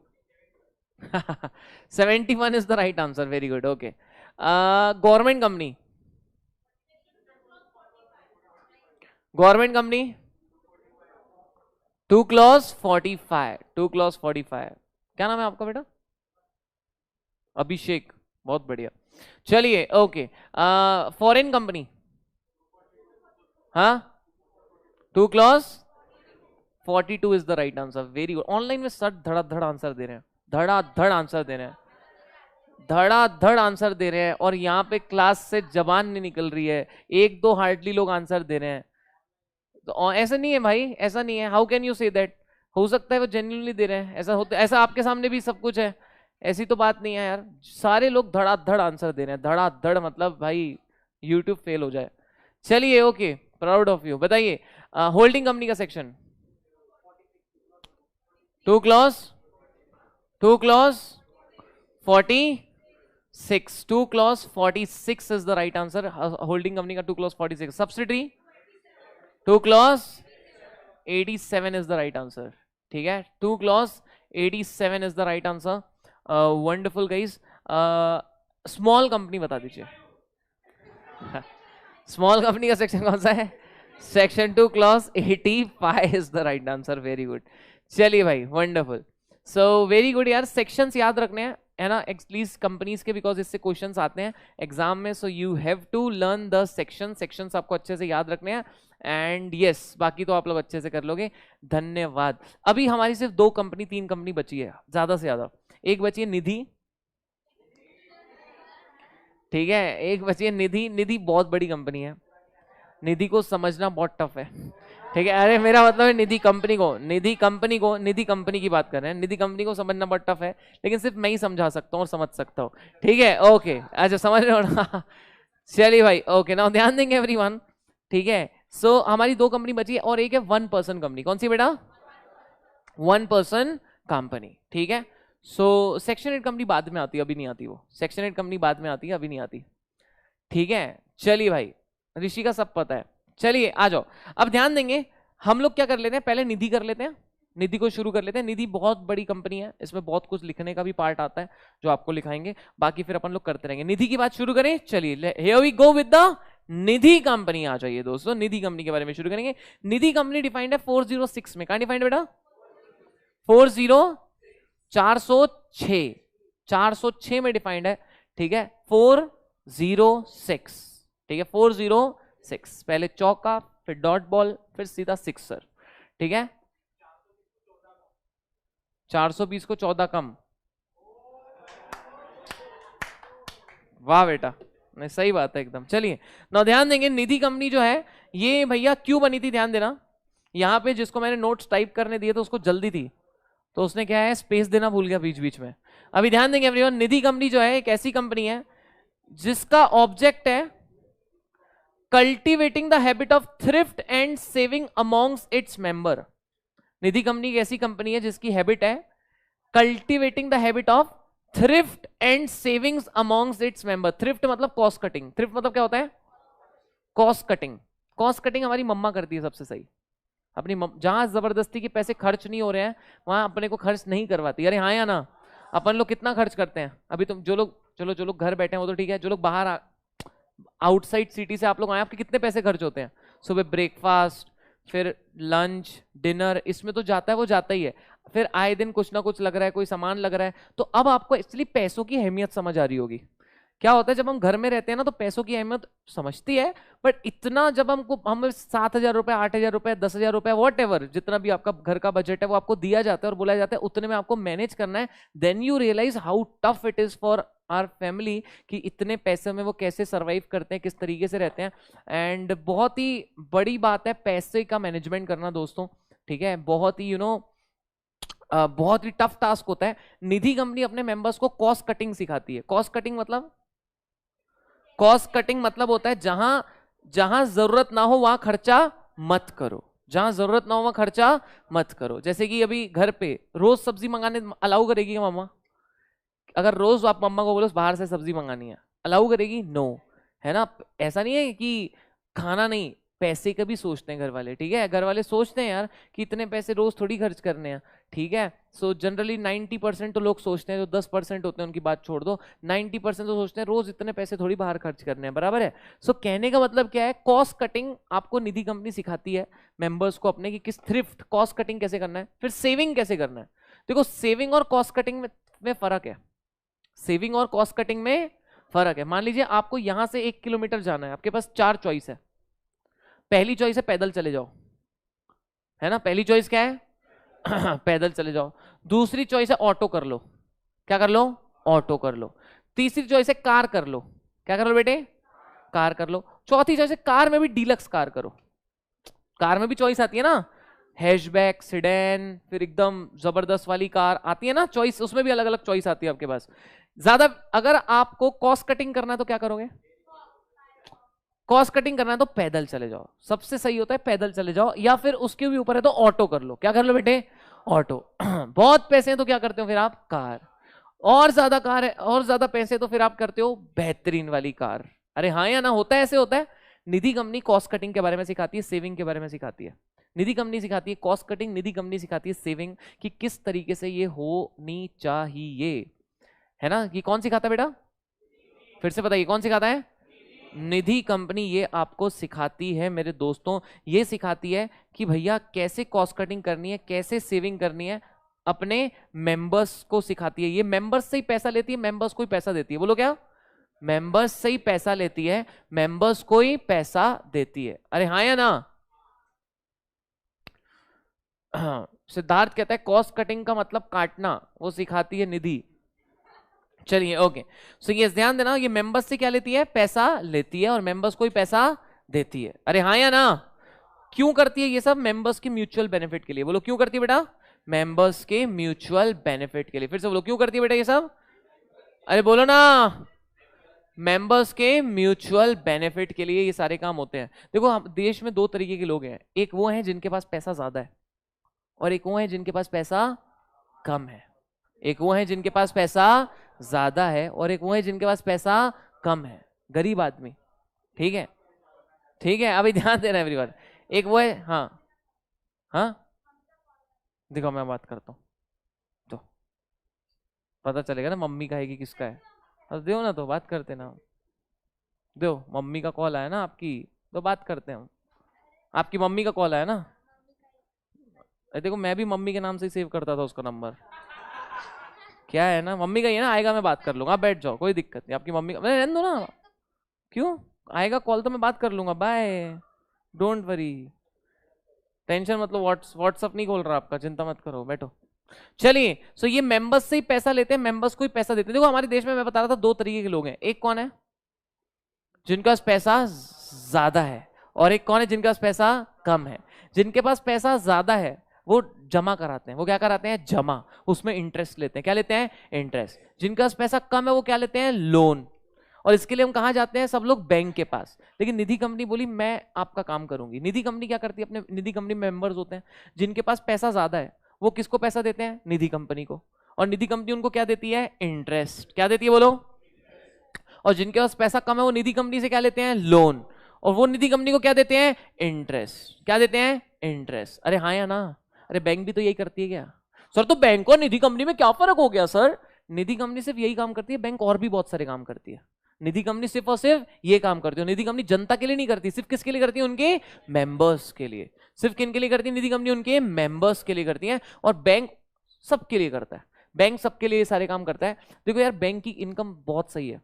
71 is the right answer, very good, okay. Government company, government company 2 clause 45, 2 clause 45। क्या नाम है आपका बेटा? अभिषेक, बहुत बढ़िया। चलिए ओके, फॉरेन कंपनी, हाँ 2 clause 42 is the right answer, very good. Online में सर धड़ाधड़ आंसर दे रहे हैं, धड़ाधड़ आंसर दे रहे हैं, धड़ाधड़ आंसर दे रहे हैं, और यहाँ पे क्लास से जबान नहीं निकल रही है, एक दो हार्डली लोग आंसर दे रहे हैं। तो ऐसा नहीं है भाई, ऐसा नहीं है, how can you say that? हो सकता है वो जेन्युइनली दे रहे हैं, ऐसा होता, ऐसा आपके सामने भी सब कुछ है, ऐसी तो बात नहीं है यार। सारे लोग धड़ाधड़ आंसर दे रहे हैं, धड़ाधड़ मतलब भाई यूट्यूब फेल हो जाए। चलिए ओके, प्राउड ऑफ यू। बताइए होल्डिंग कंपनी का section 2 clause 46, 2 clause 46 is the right answer. Holding company का 2 clause 46। Subsidiary 2 clause 87 is the right answer, ठीक है, 2 clause 87 is the right answer. Wonderful guys. Small company बता दीजिए। Small company का section कौन सा है? Section 2 clause 85 is the right answer, very good. चलिए भाई वंडरफुल, सो वेरी गुड यार। सेक्शंस याद रखने हैं, है ना, एटलीस्ट कंपनीज के, बिकॉज इससे क्वेश्चंस आते हैं एग्जाम में, so you have to learn the sections आपको अच्छे से याद रखने हैं। एंड यस बाकी तो आप लोग अच्छे से कर लोगे, धन्यवाद। अभी हमारी सिर्फ 2 कंपनी 3 कंपनी बची है, ज्यादा से ज्यादा। एक बची है निधि, ठीक है, एक बची है निधि। निधि बहुत बड़ी कंपनी है, निधि को समझना बहुत टफ है, ठीक है। अरे मेरा मतलब है निधि कंपनी को, निधि कंपनी की बात कर रहे हैं, निधि कंपनी को समझना बहुत टफ है, लेकिन सिर्फ मैं ही समझा सकता हूँ और समझ सकता हूँ, ठीक है, ओके। अच्छा समझ रहे हो ना? चलिए भाई ओके, ना ध्यान देंगे एवरीवन, ठीक है। सो हमारी 2 कंपनी बची है, और एक है 1 पर्सन कंपनी। कौन सी बेटा? 1 पर्सन कंपनी, ठीक है। सो सेक्शन 8 कंपनी बाद में आती है, अभी नहीं आती वो। सेक्शन 8 कंपनी बाद में आती है, अभी नहीं आती, ठीक है। चलिए भाई, ऋषि का सब पता है। चलिए आ जाओ, अब ध्यान देंगे। हम लोग क्या कर लेते हैं, पहले निधि कर लेते हैं, निधि को शुरू कर लेते हैं। निधि बहुत बड़ी कंपनी है, इसमें बहुत कुछ लिखने का भी पार्ट आता है जो आपको लिखाएंगे, बाकी फिर अपन लोग करते रहेंगे। निधि की बात शुरू करें, चलिए here we go with the Nidhi company. आ जाइए दोस्तों, निधि कंपनी के बारे में शुरू करेंगे। निधि कंपनी डिफाइंड है 406 में। कहां डिफाइंड बेटा? 406 में डिफाइंड है, ठीक है, 406, ठीक है, 406। पहले चौका, फिर डॉट बॉल, फिर सीधा सिक्सर, ठीक है। 420 को 14 कम, वाह बेटा, नहीं सही बात है एकदम। चलिए ना ध्यान देंगे, निधि कंपनी जो है ये भैया क्यों बनी थी, ध्यान देना। यहाँ पे जिसको मैंने नोट्स टाइप करने दिए तो उसको जल्दी थी, तो उसने क्या है स्पेस देना भूल गया बीच बीच में। अभी ध्यान देंगे एवरीवन, निधि कंपनी जो है एक ऐसी कंपनी है जिसका ऑब्जेक्ट है cultivating the habit of thrift and saving amongst its member. Nidhi company एक ऐसी कंपनी है जिसकी हैबिट है cultivating the habit of thrift and savings amongst its member. Thrift मतलब कॉस्ट कटिंग, थ्रिफ्ट मतलब क्या होता है? Cost cutting. कॉस्ट कटिंग हमारी मम्मा करती है सबसे सही, अपनी जहां जबरदस्ती के पैसे खर्च नहीं हो रहे हैं वहां अपने को खर्च नहीं करवाती। अरे हाँ या ना, अपन लोग कितना खर्च करते हैं। अभी तुम जो लोग, चलो जो लोग घर बैठे हैं वो तो ठीक है, जो लोग बाहर आउटसाइड सिटी से आप लोग आए, आपके कितने पैसे खर्च होते हैं? सुबह ब्रेकफास्ट, फिर लंच, डिनर, इसमें तो जाता है, वो जाता ही है। फिर आए दिन कुछ ना कुछ लग रहा है, कोई सामान लग रहा है। तो अब आपको एक्चुअली पैसों की अहमियत समझ आ रही होगी। क्या होता है जब हम घर में रहते हैं ना, तो पैसों की अहमियत समझती है, बट इतना जब हम 7,000 रुपए, 8,000 रुपए, 10,000 रुपए, वॉट एवर, जितना भी आपका घर का बजट है वो आपको दिया जाता है और बोला जाता है उतने में आपको मैनेज करना है। Then you realise how tough it is for our family, कि इतने पैसे में वो कैसे सर्वाइव करते हैं, किस तरीके से रहते हैं। एंड बहुत ही बड़ी बात है पैसे का मैनेजमेंट करना दोस्तों, ठीक है, बहुत ही बहुत ही टफ टास्क होता है। निधि कंपनी अपने मेंबर्स को कॉस्ट कटिंग सिखाती है। कॉस्ट कटिंग होता है जहां जहां जरूरत ना हो वहां खर्चा मत करो, जहां जरूरत ना हो वहां खर्चा मत करो। जैसे कि अभी घर पे रोज सब्जी मंगाने अलाउ करेगी क्या मम्मा? अगर रोज आप मम्मा को बोलो बाहर से सब्जी मंगानी है, अलाउ करेगी? नो, है ना। ऐसा नहीं है कि खाना नहीं, पैसे का भी सोचते हैं घर वाले, ठीक है। घर वाले सोचते हैं यार कि इतने पैसे रोज थोड़ी खर्च करने हैं, ठीक है। सो जनरली 90% तो लोग सोचते हैं, जो 10% होते हैं उनकी बात छोड़ दो, 90% तो सोचते हैं रोज इतने पैसे थोड़ी बाहर खर्च करने हैं, बराबर है। सो कहने का मतलब क्या है, कॉस्ट कटिंग आपको निधि कंपनी सिखाती है मेंबर्स को अपने, कि किस थ्रिफ्ट कॉस्ट कटिंग कैसे करना है, फिर सेविंग कैसे करना है। देखो सेविंग और कॉस्ट कटिंग में फर्क है, सेविंग और कॉस्ट कटिंग में फर्क है। मान लीजिए आपको यहां से 1 किलोमीटर जाना है, आपके पास 4 चॉइस है। पहली चॉइस है पैदल चले जाओ, है ना, पहली चॉइस क्या है पैदल चले जाओ। दूसरी चॉइस है ऑटो कर लो, क्या कर लो? ऑटो कर लो। तीसरी चॉइस है कार कर लो, क्या कर लो बेटे? कार कर लो। चौथी चॉइस है कार में भी डीलक्स कार करो। कार में भी चॉइस आती है ना, हैचबैक, सिडेन, फिर एकदम जबरदस्त वाली कार आती है ना चॉइस, उसमें भी अलग अलग चॉइस आती है आपके पास। ज्यादा अगर आपको कॉस्ट कटिंग करना है तो क्या करोगे? कॉस्ट कटिंग करना है तो पैदल चले जाओ, सबसे सही होता है पैदल चले जाओ, या फिर उसके भी ऊपर है तो ऑटो कर लो। क्या कर लो बेटे? ऑटो। बहुत पैसे हैं तो क्या करते हो फिर आप? कार। और ज्यादा कार है और ज्यादा पैसे तो फिर आप करते हो बेहतरीन वाली कार। अरे हाँ या ना, होता है, ऐसे होता है। निधि कंपनी कॉस्ट कटिंग के बारे में सिखाती है, सेविंग के बारे में सिखाती है। निधि कंपनी सिखाती है कॉस्ट कटिंग, निधि कंपनी सिखाती है सेविंग, कि किस तरीके से ये होनी चाहिए, है ना। कि कौन सिखाता है बेटा? फिर से बताइए, कौन सिखाता है? निधि कंपनी ये आपको सिखाती है मेरे दोस्तों, ये सिखाती है कि भैया कैसे कॉस्ट कटिंग करनी है, कैसे सेविंग करनी है, अपने मेंबर्स को सिखाती है। ये मेंबर्स से ही पैसा लेती है, मेंबर्स को ही पैसा देती है। बोलो क्या? मेंबर्स से ही पैसा लेती है, मेंबर्स को ही पैसा देती है। अरे हाँ या ना? सिद्धार्थ कहता है कॉस्ट कटिंग का मतलब काटना, वो सिखाती है निधि। चलिए ओके, सो ये ध्यान देना, ये मेंबर्स से क्या लेती है? पैसा लेती है, और मेंबर्स को ही पैसा देती है। अरे हाँ या ना? क्यों करती है ये सब? मेंबर्स के म्यूचुअल बेनिफिट के लिए। बोलो क्यों करती है बेटा? मेंबर्स के म्यूचुअल बेनिफिट के लिए। फिर से बोलो क्यों करती है बेटा ये सब? अरे बोलो ना, मेंबर्स के म्यूचुअल बेनिफिट के लिए ये सारे काम होते हैं। देखो हम देश में 2 तरीके के लोग हैं, एक वो हैं जिनके पास पैसा ज्यादा है, और एक वो हैं जिनके पास पैसा कम है। एक वो हैं जिनके पास पैसा ज्यादा है, और एक वो है जिनके पास पैसा कम है, गरीब आदमी, ठीक है। ठीक है, अभी ध्यान देना एवरीवन। एक वो है, हाँ हाँ, देखो मैं बात करता हूँ तो पता चलेगा ना मम्मी का है कि किसका है। अब दो ना, तो बात करते ना, दो। मम्मी का कॉल आया ना आपकी, तो बात करते हैं हम। आपकी मम्मी का कॉल आया ना? देखो मैं भी मम्मी के नाम से ही सेव करता था उसका नंबर। क्या है ना, मम्मी का ही है ना, आएगा मैं बात कर लूंगा, आप बैठ जाओ, कोई दिक्कत नहीं। आपकी मम्मी का रहने दो ना, क्यों? आएगा कॉल तो मैं बात कर लूंगा, बाय, डोंट वरी, टेंशन मतलब। व्हाट्सअप नहीं खोल रहा आपका, चिंता मत करो, बैठो। चलिए, सो ये मेंबर्स से ही पैसा लेते हैं, मेंबर्स को ही पैसा देते हैं। देखो हमारे देश में मैं बता रहा था 2 तरीके के लोग हैं, एक कौन है? जिनका पैसा ज्यादा है, और एक कौन है? जिनका पैसा कम है। जिनके पास पैसा ज्यादा है वो जमा कराते हैं, वो क्या कराते हैं? जमा, उसमें इंटरेस्ट लेते हैं। क्या लेते हैं? इंटरेस्ट। जिनका पास पैसा कम है वो क्या लेते हैं? लोन। और इसके लिए हम कहां जाते हैं? सब लोग बैंक के पास। लेकिन निधि कंपनी बोली मैं आपका काम करूंगी। निधि कंपनी क्या करती है? अपने निधि कंपनी मेंबर्स होते हैं जिनके पास पैसा ज्यादा है, वो किसको पैसा देते हैं? निधि कंपनी को। और निधि कंपनी उनको क्या देती है? इंटरेस्ट। क्या देती है बोलो? और जिनके पास पैसा कम है वो निधि कंपनी से क्या लेते हैं? लोन। और वो निधि कंपनी को क्या देते हैं? इंटरेस्ट। क्या देते हैं? इंटरेस्ट। अरे हाँ या ना? अरे बैंक भी तो यही करती है क्या? सर तो बैंक और निधि कंपनी में क्या फर्क हो गया सर? निधि कंपनी सिर्फ यही काम करती है, बैंक और भी बहुत सारे काम करती है। निधि कंपनी सिर्फ और सिर्फ ये काम करती है। निधि कंपनी जनता के लिए नहीं करती, सिर्फ किसके लिए करती है? उनके मेंबर्स के लिए। सिर्फ किन के लिए करती है निधि कंपनी? उनके मेंबर्स के लिए करती है। और बैंक सबके लिए करता है, बैंक सबके लिए सारे काम करता है। देखो यार, बैंक की इनकम बहुत सही है।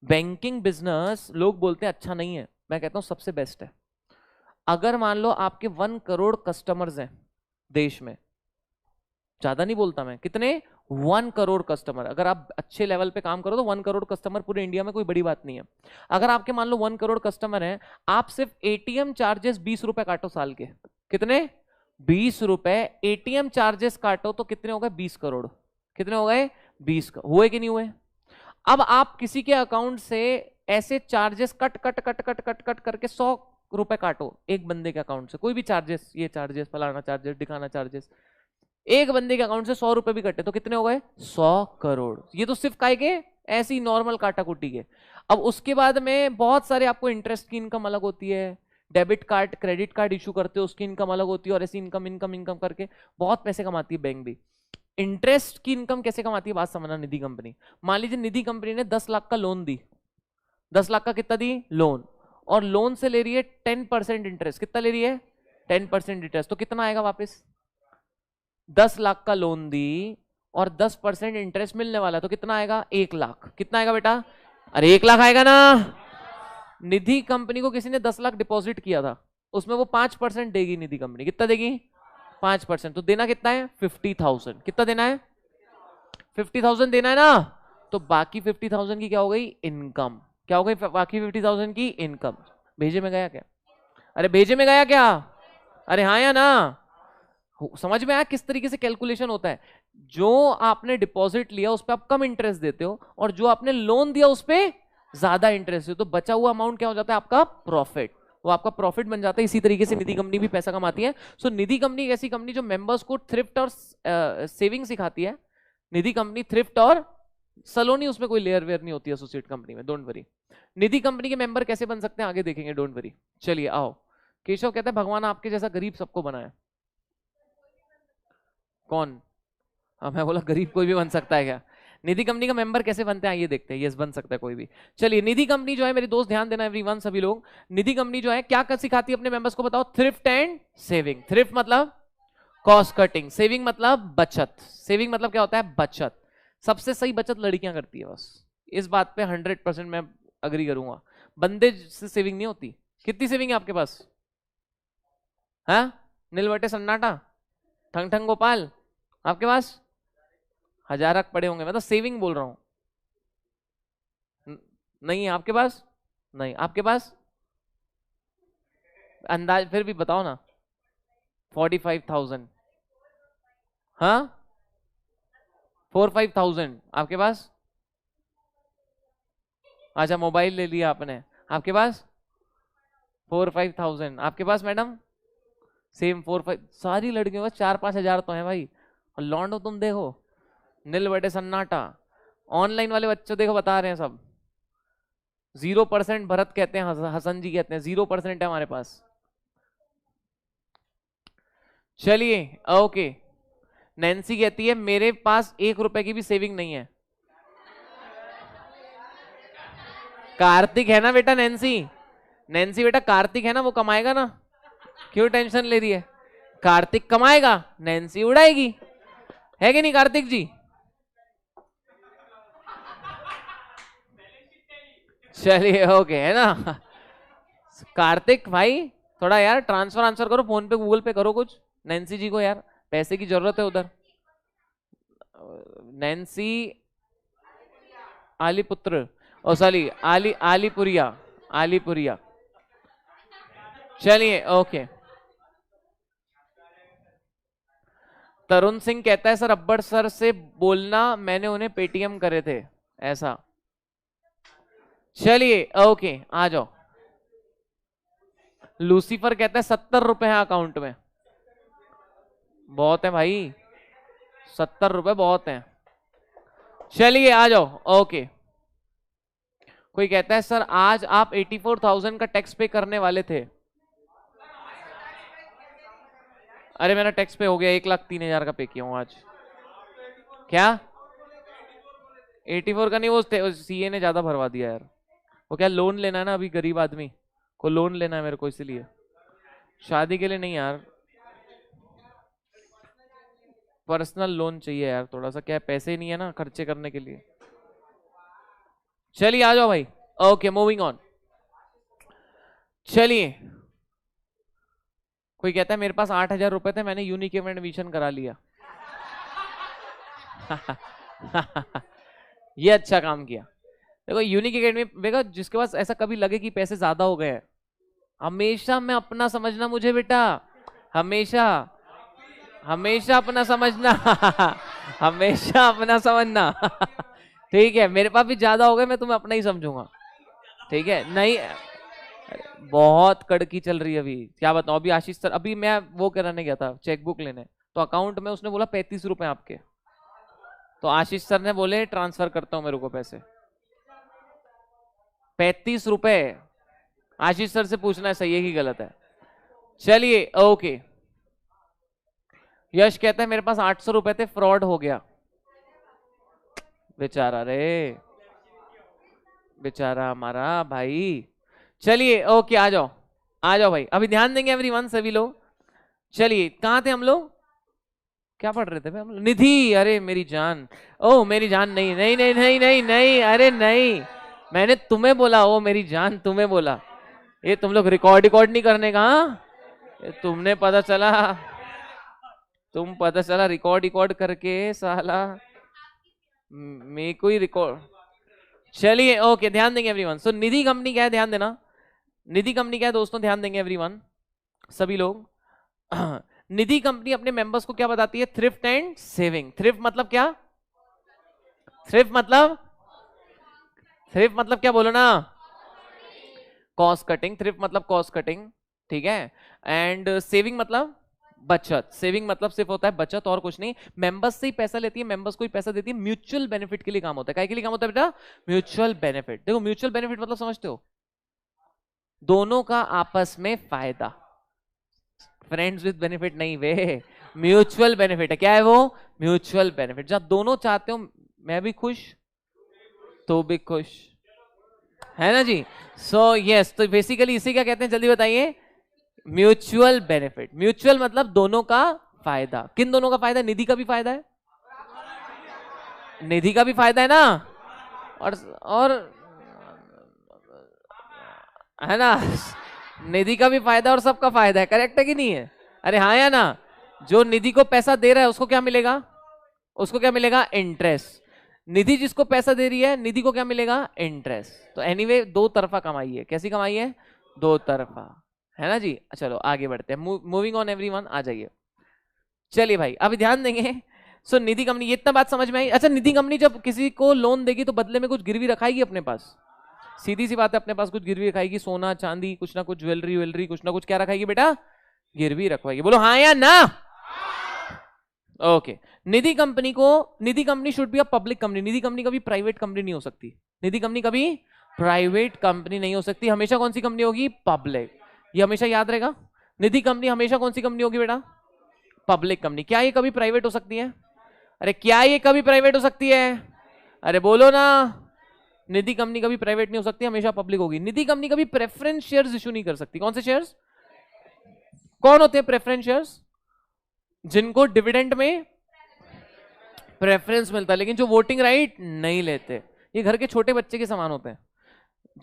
बैंकिंग बिजनेस लोग बोलते हैं अच्छा नहीं है, मैं कहता हूं सबसे बेस्ट है। अगर मान लो आपके 1 करोड़ कस्टमर्स हैं देश में, ज्यादा नहीं बोलता मैं, कितने? 1 करोड़ कस्टमर। अगर आप अच्छे लेवल पे काम करो तो 1 करोड़ कस्टमर पूरे इंडिया में कोई बड़ी बात नहीं है। अगर आपके मान लो 1 करोड़ कस्टमर हैं, आप सिर्फ एटीएम चार्जेस 20 रुपए काटो साल के, कितने? 20 रुपए, एटीएम चार्जेस काटो तो कितने हो गए? 20 करोड़। कितने हो गए? 20 हुए कि नहीं हुए? अब आप किसी के अकाउंट से ऐसे charges cut cut cut cut cut cut करके 100 रुपए काटो एक बंदे के अकाउंट से, कोई भी चार्जेस, ये चार्जेस, फलाना चार्जेस, दिखाना चार्जेस, एक बंदे के अकाउंट से 100 रुपए भी कटे तो कितने हो गए? 100 करोड़। ये तो सिर्फ काय के ऐसी नॉर्मल काटा कुटी के। अब उसके बाद में बहुत सारे आपको इंटरेस्ट की इनकम अलग होती है, debit card credit card issue करते हो उसकी इनकम अलग होती है, और ऐसी इनकम इनकम इनकम करके बहुत पैसे कमाती है बैंक भी। इंटरेस्ट की इनकम कैसे कमाती है बात समझना। निधि कंपनी, मान लीजिए निधि कंपनी ने 10 लाख का लोन दी, 10 लाख का कितना दी? लोन, और लोन से ले रही है 10% इंटरेस्ट। कितना ले रही है? 10% इंटरेस्ट। तो कितना आएगा वापस? 10 लाख का लोन दी और 10% इंटरेस्ट मिलने वाला, तो कितना आएगा? 1 लाख। कितना आएगा बेटा? अरे 1 लाख आएगा ना। निधि कंपनी को किसी ने 10 लाख डिपॉजिट किया था, उसमें वो 5% देगी निधि कंपनी। कितना देगी? 5%। तो देना कितना है? 50,000। कितना देना है? 50,000 देना है ना। तो बाकी 50,000 की क्या हो गई? इनकम। क्या हो गई बाकी 50,000 की? इनकम। भेजे में गया क्या? अरे भेजे में गया क्या? अरे हाँ या ना? समझ में आया किस तरीके से कैलकुलेशन होता है? जो आपने डिपॉजिट लिया उस पर आप कम इंटरेस्ट देते हो, और जो आपने लोन दिया उस पर ज्यादा इंटरेस्ट देते हो, तो बचा हुआ अमाउंट क्या हो जाता है? आपका प्रॉफिट। वो आपका प्रॉफिट बन जाता है। इसी तरीके से निधि कंपनी भी पैसा कमाती है। सो निधि कंपनी एक ऐसी कंपनी जो मेंबर्स को थ्रिफ्ट और सेविंग सिखाती है। निधि कंपनी थ्रिफ्ट और सलोनी, उसमें कोई लेयर वेयर नहीं होती एसोसिएट कंपनी में, डोंट वरी। निधि कंपनी के मेंबर कैसे बन सकते हैं आगे देखेंगे, डोंट वरी। चलिए आओ। केशव कहता है भगवान आपके जैसा गरीब सबको बनाया। कौन? हाँ मैं बोला गरीब कोई भी बन सकता है क्या? निधि कंपनी का मेंबर कैसे बनते हैं ये देखते हैं। यस बन सकता है कोई भी। चलिए निधि कंपनी जो है, मेरे दोस्त ध्यान देना एवरीवन, सभी लोग, निधि कंपनी जो है क्या कर सिखाती है अपने मेंबर्स को? बताओ। Thrift and saving. थ्रिफ्ट मतलब कॉस्ट कटिंग, सेविंग मतलब बचत। सेविंग मतलब क्या होता है? बचत। सबसे सही बचत लड़कियां करती है, बस इस बात पे 100% मैं अग्री करूंगा। बंदे से सेविंग नहीं होती। कितनी सेविंग है आपके पास? हाँ नीलवटे सन्नाटा ठंग ठंग गोपाल आपके पास 1000 पड़े होंगे, मैं तो सेविंग बोल रहा हूं। नहीं है आपके पास? नहीं आपके पास? अंदाज फिर भी बताओ ना। 45,000। हाँ 4-5,000 आपके पास? अच्छा मोबाइल ले लिया आपने। आपके पास 4-5,000 आपके पास मैडम? सेम 4-5। सारी लड़कियों का 4-5 हजार तो है भाई। और लौंडो तुम देखो नील बटे सन्नाटा। ऑनलाइन वाले बच्चों देखो बता रहे हैं सब 0%। भरत कहते हैं, हसन जी कहते हैं 0% है हमारे पास। चलिए ओके। नैन्सी कहती है मेरे पास 1 रुपए की भी सेविंग नहीं है। कार्तिक है ना बेटा नैन्सी। नैन्सी बेटा कार्तिक है ना, वो कमाएगा ना, क्यों टेंशन ले रही है? कार्तिक कमाएगा, नैन्सी उड़ाएगी, है कि नहीं कार्तिक जी? चलिए ओके है ना। कार्तिक भाई थोड़ा यार ट्रांसफर आंसर करो, फोन पे गूगल पे करो कुछ नैन्सी जी को, यार पैसे की जरूरत है उधर। नैन्सी आलीपुत्र, ओ सॉरी आलीपुरिया, आलीपुरिया। चलिए ओके। तरुण सिंह कहता है सर अब्बर सर से बोलना मैंने उन्हें पेटीएम करे थे ऐसा। चलिए ओके आ जाओ। लूसीफर कहता है 70 रुपए हैं अकाउंट में। बहुत है भाई, 70 रुपए बहुत हैं। चलिए आ जाओ ओके। कोई कहता है सर आज आप 84,000 का टैक्स पे करने वाले थे। अरे मेरा टैक्स पे हो गया, 1,03,000 का पे किया हूं आज। क्या 84 का नहीं, वो सीए ने ज्यादा भरवा दिया यार। वो क्या लोन लेना है ना, अभी गरीब आदमी को लोन लेना है मेरे को, इसलिए। शादी के लिए नहीं यार, पर्सनल लोन चाहिए यार थोड़ा सा, क्या पैसे नहीं है ना खर्चे करने के लिए। चलिए आ जाओ भाई ओके मूविंग ऑन। चलिए कोई कहता है मेरे पास 8,000 रुपए थे, मैंने यूनिक में एडमिशन करा लिया। ये अच्छा काम किया। देखो यूनिक एकेडमी देखो, जिसके पास ऐसा कभी लगे कि पैसे ज्यादा हो गए हैं, हमेशा मैं अपना समझना मुझे बेटा, हमेशा हमेशा अपना समझना हमेशा अपना समझना ठीक है, मेरे पास भी ज्यादा हो गए, मैं तुम्हें अपना ही समझूंगा, ठीक है। नहीं, बहुत कड़की चल रही है अभी, क्या बताऊं। अभी आशीष सर, अभी मैं वो कराने गया था चेकबुक लेने, तो अकाउंट में उसने बोला 35 रुपए आपके, तो आशीष सर ने बोले ट्रांसफर करता हूं मेरे को पैसे, 35 रुपए। आशीष सर से पूछना है सही है कि गलत है। चलिए ओके। यश कहता है मेरे पास 800 रुपए थे, फ्रॉड हो गया। बेचारा रे, बेचारा हमारा भाई। चलिए ओके, आ जाओ आ जाओ भाई, अभी ध्यान देंगे एवरीवन सभी लोग। चलिए कहां थे हम लोग, क्या पढ़ रहे थे भाई हम लोग? निधि, अरे मेरी जान, ओ मेरी जान, नहीं नहीं नहीं नहीं नहीं नहीं, अरे नहीं, मैंने तुम्हें बोला, ओ मेरी जान तुम्हें बोला। ये तुम लोग रिकॉर्ड रिकॉर्ड नहीं करने का, हाँ? ये तुमने पता चला, तुम पता चला रिकॉर्ड रिकॉर्ड करके साला मेरे को ही रिकॉर्ड। चलिए ओके, ध्यान देंगे एवरीवन। सो निधि कंपनी क्या है, ध्यान देना। निधि कंपनी क्या है दोस्तों, ध्यान देंगे एवरीवन सभी लोग। निधि कंपनी अपने मेंबर्स को क्या बताती है, थ्रिफ्ट एंड सेविंग। थ्रिफ्ट मतलब क्या, थ्रिफ्ट मतलब, थ्रिफ्ट मतलब क्या बोलो ना, कॉस्ट कटिंग। थ्रिफ्ट मतलब कॉस्ट कटिंग, ठीक है। एंड सेविंग मतलब बचत। सेविंग मतलब सिर्फ होता है बचत और कुछ नहीं। मेंबर्स से ही पैसा लेती है, मेंबर्स को ही पैसा देती है, म्यूचुअल बेनिफिट के लिए काम होता है। काय के लिए काम होता है बेटा, म्यूचुअल बेनिफिट। देखो म्यूचुअल बेनिफिट मतलब समझते हो, दोनों का आपस में फायदा। फ्रेंड्स विद बेनिफिट नहीं वे, म्यूचुअल बेनिफिट है। क्या है वो, म्यूचुअल बेनिफिट। जब दोनों चाहते हो, मैं भी खुश तो भी खुश, है ना जी। सो यस, तो बेसिकली इसे क्या कहते हैं, जल्दी बताइए, म्यूचुअल बेनिफिट। म्यूचुअल मतलब दोनों का फायदा। किन दोनों का फायदा, निधि का भी फायदा है, निधि का भी फायदा है ना, और है ना निधि का भी फायदा और सबका फायदा है, करेक्ट है कि नहीं है, अरे हाँ या ना। जो निधि को पैसा दे रहा है उसको क्या मिलेगा, उसको क्या मिलेगा, इंटरेस्ट। निधि जिसको पैसा दे रही है, निधि को क्या मिलेगा, इंटरेस्ट। तो एनीवे दो तरफा कमाई है। कैसी कमाई है, दो तरफा, है ना जी। चलो आगे बढ़ते हैं, मूविंग ऑन एवरीवन, आ जाइए। चलिए भाई अभी ध्यान देंगे। सो निधि कंपनी, ये इतना बात समझ में आई। अच्छा, निधि कंपनी जब किसी को लोन देगी तो बदले में कुछ गिरवी रखाएगी अपने पास, सीधी सी बात है, अपने पास कुछ गिरवी रखाएगी, सोना चांदी, कुछ ना कुछ ज्वेलरी व्वेलरी, कुछ ना कुछ क्या रखाएगी बेटा, गिरवी रखवाएगी। बोलो हाँ या ना। ओके। निधि कंपनी को, Nidhi company should be a public company. Nidhi company कभी प्राइवेट कंपनी नहीं हो सकती, निधि कंपनी कभी प्राइवेट कंपनी नहीं हो सकती। हमेशा कौन सी कंपनी होगी, पब्लिक। ये हमेशा याद रहेगा। निधि कंपनी हमेशा कौन सी कंपनी होगी बेटा, पब्लिक कंपनी। क्या ये कभी प्राइवेट हो सकती है, अरे क्या ये कभी प्राइवेट हो सकती है, अरे बोलो ना। निधि कंपनी कभी प्राइवेट नहीं हो सकती, हमेशा पब्लिक होगी। निधि कंपनी कभी प्रेफरेंस शेयर्स इशू नहीं कर सकती। कौन से शेयर्स, कौन होते हैं प्रेफरेंस शेयर्स, जिनको डिविडेंड में प्रेफरेंस मिलता है लेकिन जो वोटिंग राइट नहीं लेते। ये घर के छोटे बच्चे के समान होते हैं।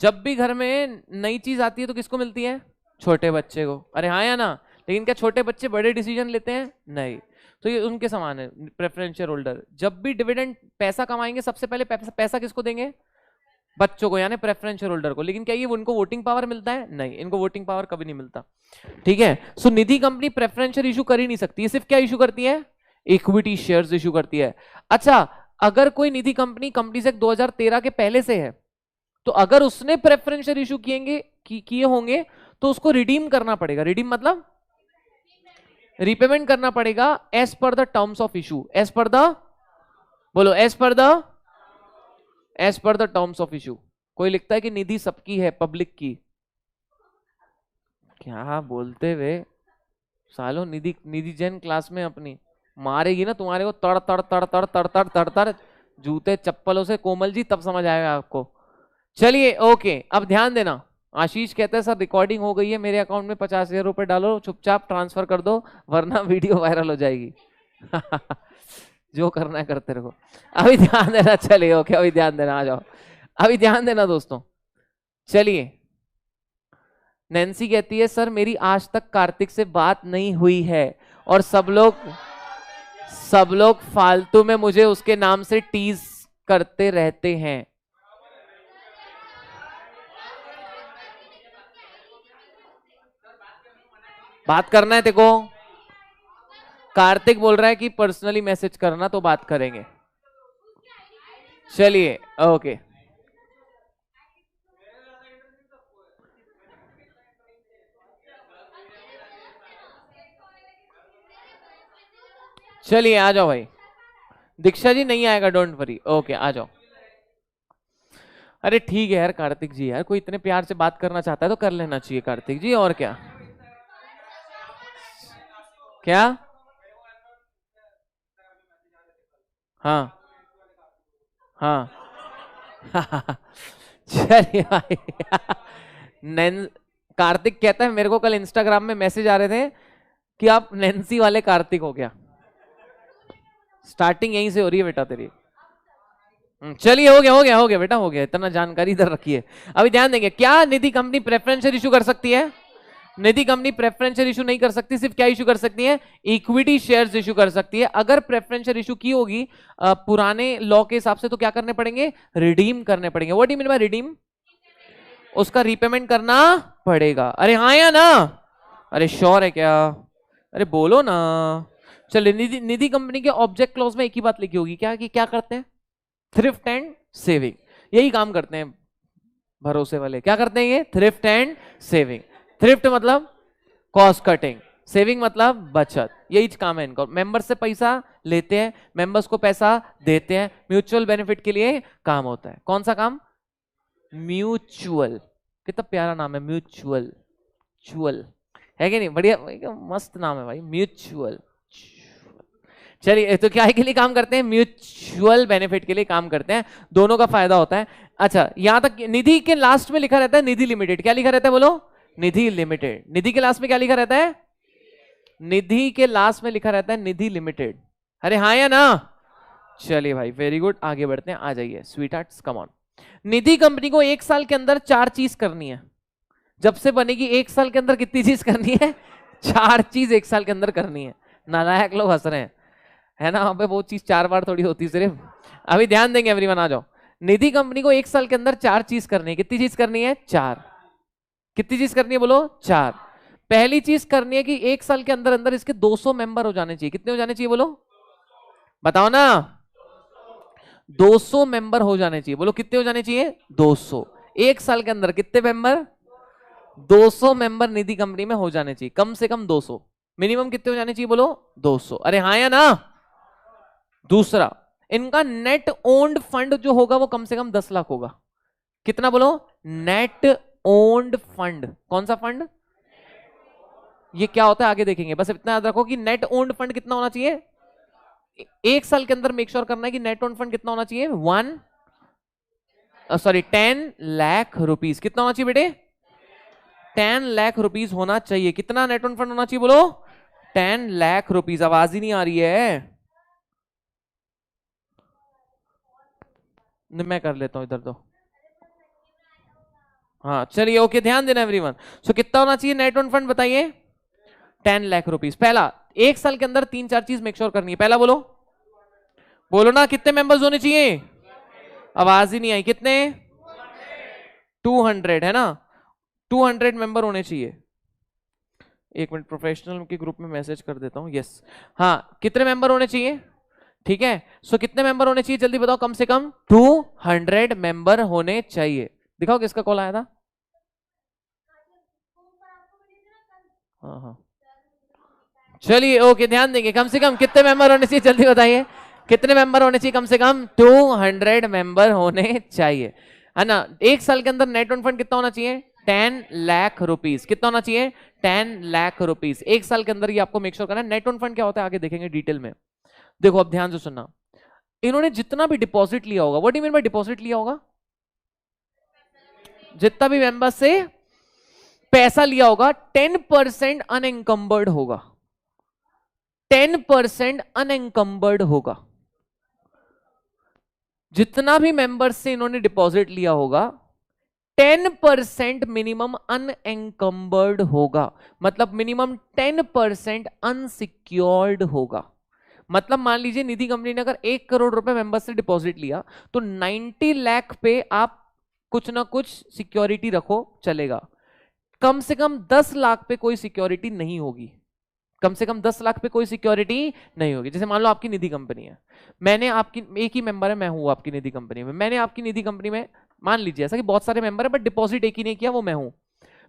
जब भी घर में नई चीज आती है तो किसको मिलती है, छोटे बच्चे को, अरे हाँ या ना। लेकिन क्या छोटे बच्चे बड़े डिसीजन लेते हैं, नहीं। तो ये उनके समान है प्रेफरेंस शेयर होल्डर। जब भी डिविडेंड पैसा कमाएंगे सबसे पहले पैसा किसको देंगे, बच्चों को, यानी प्रेफरेंस शेयर होल्डर को। लेकिन क्या ये उनको वोटिंग पावर मिलता है, नहीं, इनको वोटिंग पावर कभी नहीं मिलता, ठीक है। सो निधि कंपनी प्रेफरेंस शेयर इशू कर ही नहीं सकती, ये सिर्फ क्या इशू करती है, इक्विटी शेयर्स इशू करती है। अच्छा, अगर कोई निधि कंपनी कंपनी से 2013 के पहले से है, तो अगर उसने प्रेफरेंस शेयर इशू किए होंगे तो उसको रिडीम करना पड़ेगा। रिडीम मतलब रिपेमेंट करना पड़ेगा, as per the terms of issue. As per the, बोलो as per the, as per the terms of issue. कोई लिखता है कि निधि सबकी है, पब्लिक की, क्या बोलते वे सालो। निधि, निधि जैन क्लास में अपनी मारेगी ना तुम्हारे को, तड़ तड़ तड़ तड़ तड़ तड़ तड़ तड़ जूते चप्पलों से, कोमल जी, तब समझ आएगा आपको। चलिए ओके, अब ध्यान देना। आशीष कहते हैं सर रिकॉर्डिंग हो गई है, मेरे अकाउंट में 50,000 रुपए डालो, चुपचाप ट्रांसफर कर दो वरना वीडियो वायरल हो जाएगी जो करना है करते रहो। अभी ध्यान देना, चलिए ओके, अभी ध्यान देना, आ जाओ, अभी ध्यान देना दोस्तों। चलिए, नैन्सी कहती है सर मेरी आज तक कार्तिक से बात नहीं हुई है और सब लोग फालतू में मुझे उसके नाम से टीज करते रहते हैं। बात करना है तेको, कार्तिक बोल रहा है कि पर्सनली मैसेज करना तो बात करेंगे। चलिए ओके, चलिए आ जाओ भाई। दीक्षा जी नहीं आएगा, डोंट वरी, ओके आ जाओ। अरे ठीक है यार कार्तिक जी, यार कोई इतने प्यार से बात करना चाहता है तो कर लेना चाहिए कार्तिक जी, और क्या क्या। हाँ हाँ चलिए भाई नैन कार्तिक कहता है मेरे को कल इंस्टाग्राम में मैसेज आ रहे थे कि आप नैन्सी वाले कार्तिक हो गया। स्टार्टिंग यहीं से हो रही है बेटा तेरी। चलिए हो गया बेटा, हो गया, इतना जानकारी इधर रखिए। अभी ध्यान देंगे, क्या निधि कंपनी प्रेफरेंशियल इशू कर सकती है? निधि कंपनी प्रेफरेंशियल इशू नहीं कर सकती, सिर्फ क्या इशू कर सकती है? इक्विटी शेयर्स इशू कर सकती है। अगर प्रेफरेंशियल इशू की होगी पुराने लॉ के हिसाब से तो क्या करने पड़ेंगे? रिडीम करने पड़ेंगे। What do you mean by redeem? उसका रीपेमेंट करना पड़ेगा। अरे हाँ या ना? अरे श्योर है क्या? अरे बोलो ना। चलिए, निधि निधि कंपनी के ऑब्जेक्ट क्लॉज में एक ही बात लिखी होगी, क्या कि क्या करते हैं? थ्रिफ्ट एंड सेविंग, यही काम करते हैं भरोसे वाले। क्या करते हैं ये? Thrift and saving. थ्रिफ्ट मतलब कॉस्ट कटिंग, सेविंग मतलब बचत, यही काम है इनका। मेंबर्स से पैसा लेते हैं, मेंबर्स को पैसा देते हैं, म्यूचुअल बेनिफिट के लिए काम होता है। कौन सा काम? म्यूचुअल। कितना प्यारा नाम है, म्यूचुअल। चुअल है कि नहीं? बढ़िया मस्त नाम है भाई, म्यूचुअल। चलिए, तो क्या के लिए काम करते हैं? म्यूचुअल बेनिफिट के लिए काम करते हैं, दोनों का फायदा होता है। अच्छा, यहां तक निधि के लास्ट में लिखा रहता है निधि लिमिटेड। क्या लिखा रहता है बोलो? निधि लिमिटेड। निधि के लास्ट में क्या लिखा रहता है? निधि के लास्ट में लिखा रहता है निधि लिमिटेड। अरे हाँ या ना? चलिए भाई वेरी गुड, आगे बढ़ते हैं, आ जाइए sweet hearts, come on. Nidhi company को 1 साल के अंदर 4 चीज करनी है। जब से बनेगी 1 साल के अंदर कितनी चीज करनी है? 4 चीज 1 साल के अंदर करनी है। नालायक लोग हंस रहे हैं, है ना? वहां पे वो चीज 4 बार थोड़ी होती सिर्फ। अभी ध्यान देंगे एवरीवन, आ जाओ। निधि कंपनी को 1 साल के अंदर 4 चीज करनी है। कितनी चीज करनी है? 4। कितनी चीज करनी है बोलो? 4। पहली चीज करनी है कि 1 साल के अंदर अंदर इसके 200 मेंबर हो जाने चाहिए। कितने हो जाने चाहिए बोलो? बताओ ना। 200 मेंबर हो जाने चाहिए। बोलो कितने हो जाने चाहिए? 200। 1 साल के अंदर कितने मेंबर? 200 मेंबर निधि कंपनी में हो जाने चाहिए, कम से कम 200। मिनिमम कितने हो जाने चाहिए बोलो? 200। अरे हाँ या ना? दूसरा, इनका नेट ओन्ड फंड जो होगा वो कम से कम 10 लाख होगा। कितना बोलो? Net owned fund. कौन सा फंड? ये क्या होता है आगे देखेंगे, बस इतना याद रखो कि नेट ओन्ड फंड कितना होना चाहिए। 1 साल के अंदर मेक श्योर करना है कि नेट ओन्ड फंड कितना होना चाहिए? 10 लाख रुपीस। कितना होना चाहिए बेटे? 10 लाख रुपीस होना चाहिए। कितना नेट ओन्ड फंड होना चाहिए बोलो? 10 लाख रुपीस। आवाज ही नहीं आ रही है, मैं कर लेता हूं इधर तो। हाँ चलिए ओके, ध्यान देना एवरीवन। सो कितना होना चाहिए नेट ओन फंड बताइए? 10 लाख रुपीस। पहला, 1 साल के अंदर 3-4 चीज मेक श्योर करनी है। पहला बोलो, बोलो ना, कितने मेंबर्स होने चाहिए? आवाज ही नहीं आई। कितने? 200 है ना? 200 मेंबर होने चाहिए। 1 मिनट, प्रोफेशनल के ग्रुप में मैसेज कर देता हूं। यस, हाँ, कितने मेंबर होने चाहिए? ठीक है, सो कितने मेंबर होने चाहिए जल्दी बताओ? कम से कम 200 मेंबर होने चाहिए। दिखाओ किसका कॉल आया था। हाँ हाँ, चलिए ओके, ध्यान देंगे। कम से कम कितने मेंबर होने चाहिए जल्दी बताइए? कितने मेंबर होने चाहिए? कम से कम 200 मेंबर होने चाहिए, है ना? 1 साल के अंदर नेट ओन फंड कितना होना चाहिए? 10 लाख रुपीस। कितना होना चाहिए? 10 लाख रुपीस 1 साल के अंदर। ये आपको मेक श्योर करना है। नेट ओन फंड क्या होता है आगे देखेंगे डिटेल में। देखो अब ध्यान से सुनना, इन्होंने जितना भी डिपॉजिट लिया होगा, what do you mean by deposit लिया होगा? जितना भी मेंबर से पैसा लिया होगा 10% अनएंकम्बर्ड होगा। 10% अनएंकम्बर्ड होगा। जितना भी मेंबर्स से इन्होंने डिपॉजिट लिया होगा 10% मिनिमम अनएंकम्बर्ड होगा। मतलब मिनिमम 10% अनसिक्योर्ड होगा। मतलब मान लीजिए निधि कंपनी ने अगर 1 करोड़ रुपए मेंबर्स से डिपॉजिट लिया तो 90 लाख पे आप कुछ ना कुछ सिक्योरिटी रखो, चलेगा। कम से कम 10 लाख पे कोई सिक्योरिटी नहीं होगी। कम से कम 10 लाख पे कोई सिक्योरिटी नहीं होगी। जैसे मान लो आपकी निधि कंपनी है, मैंने आपकी, एक ही मेंबर है, मैं हूं आपकी निधि कंपनी में, मैंने आपकी निधि कंपनी में, मान लीजिए ऐसा कि बहुत सारे मेंबर है बट डिपॉजिट एक ही नहीं किया, वो मैं हूं,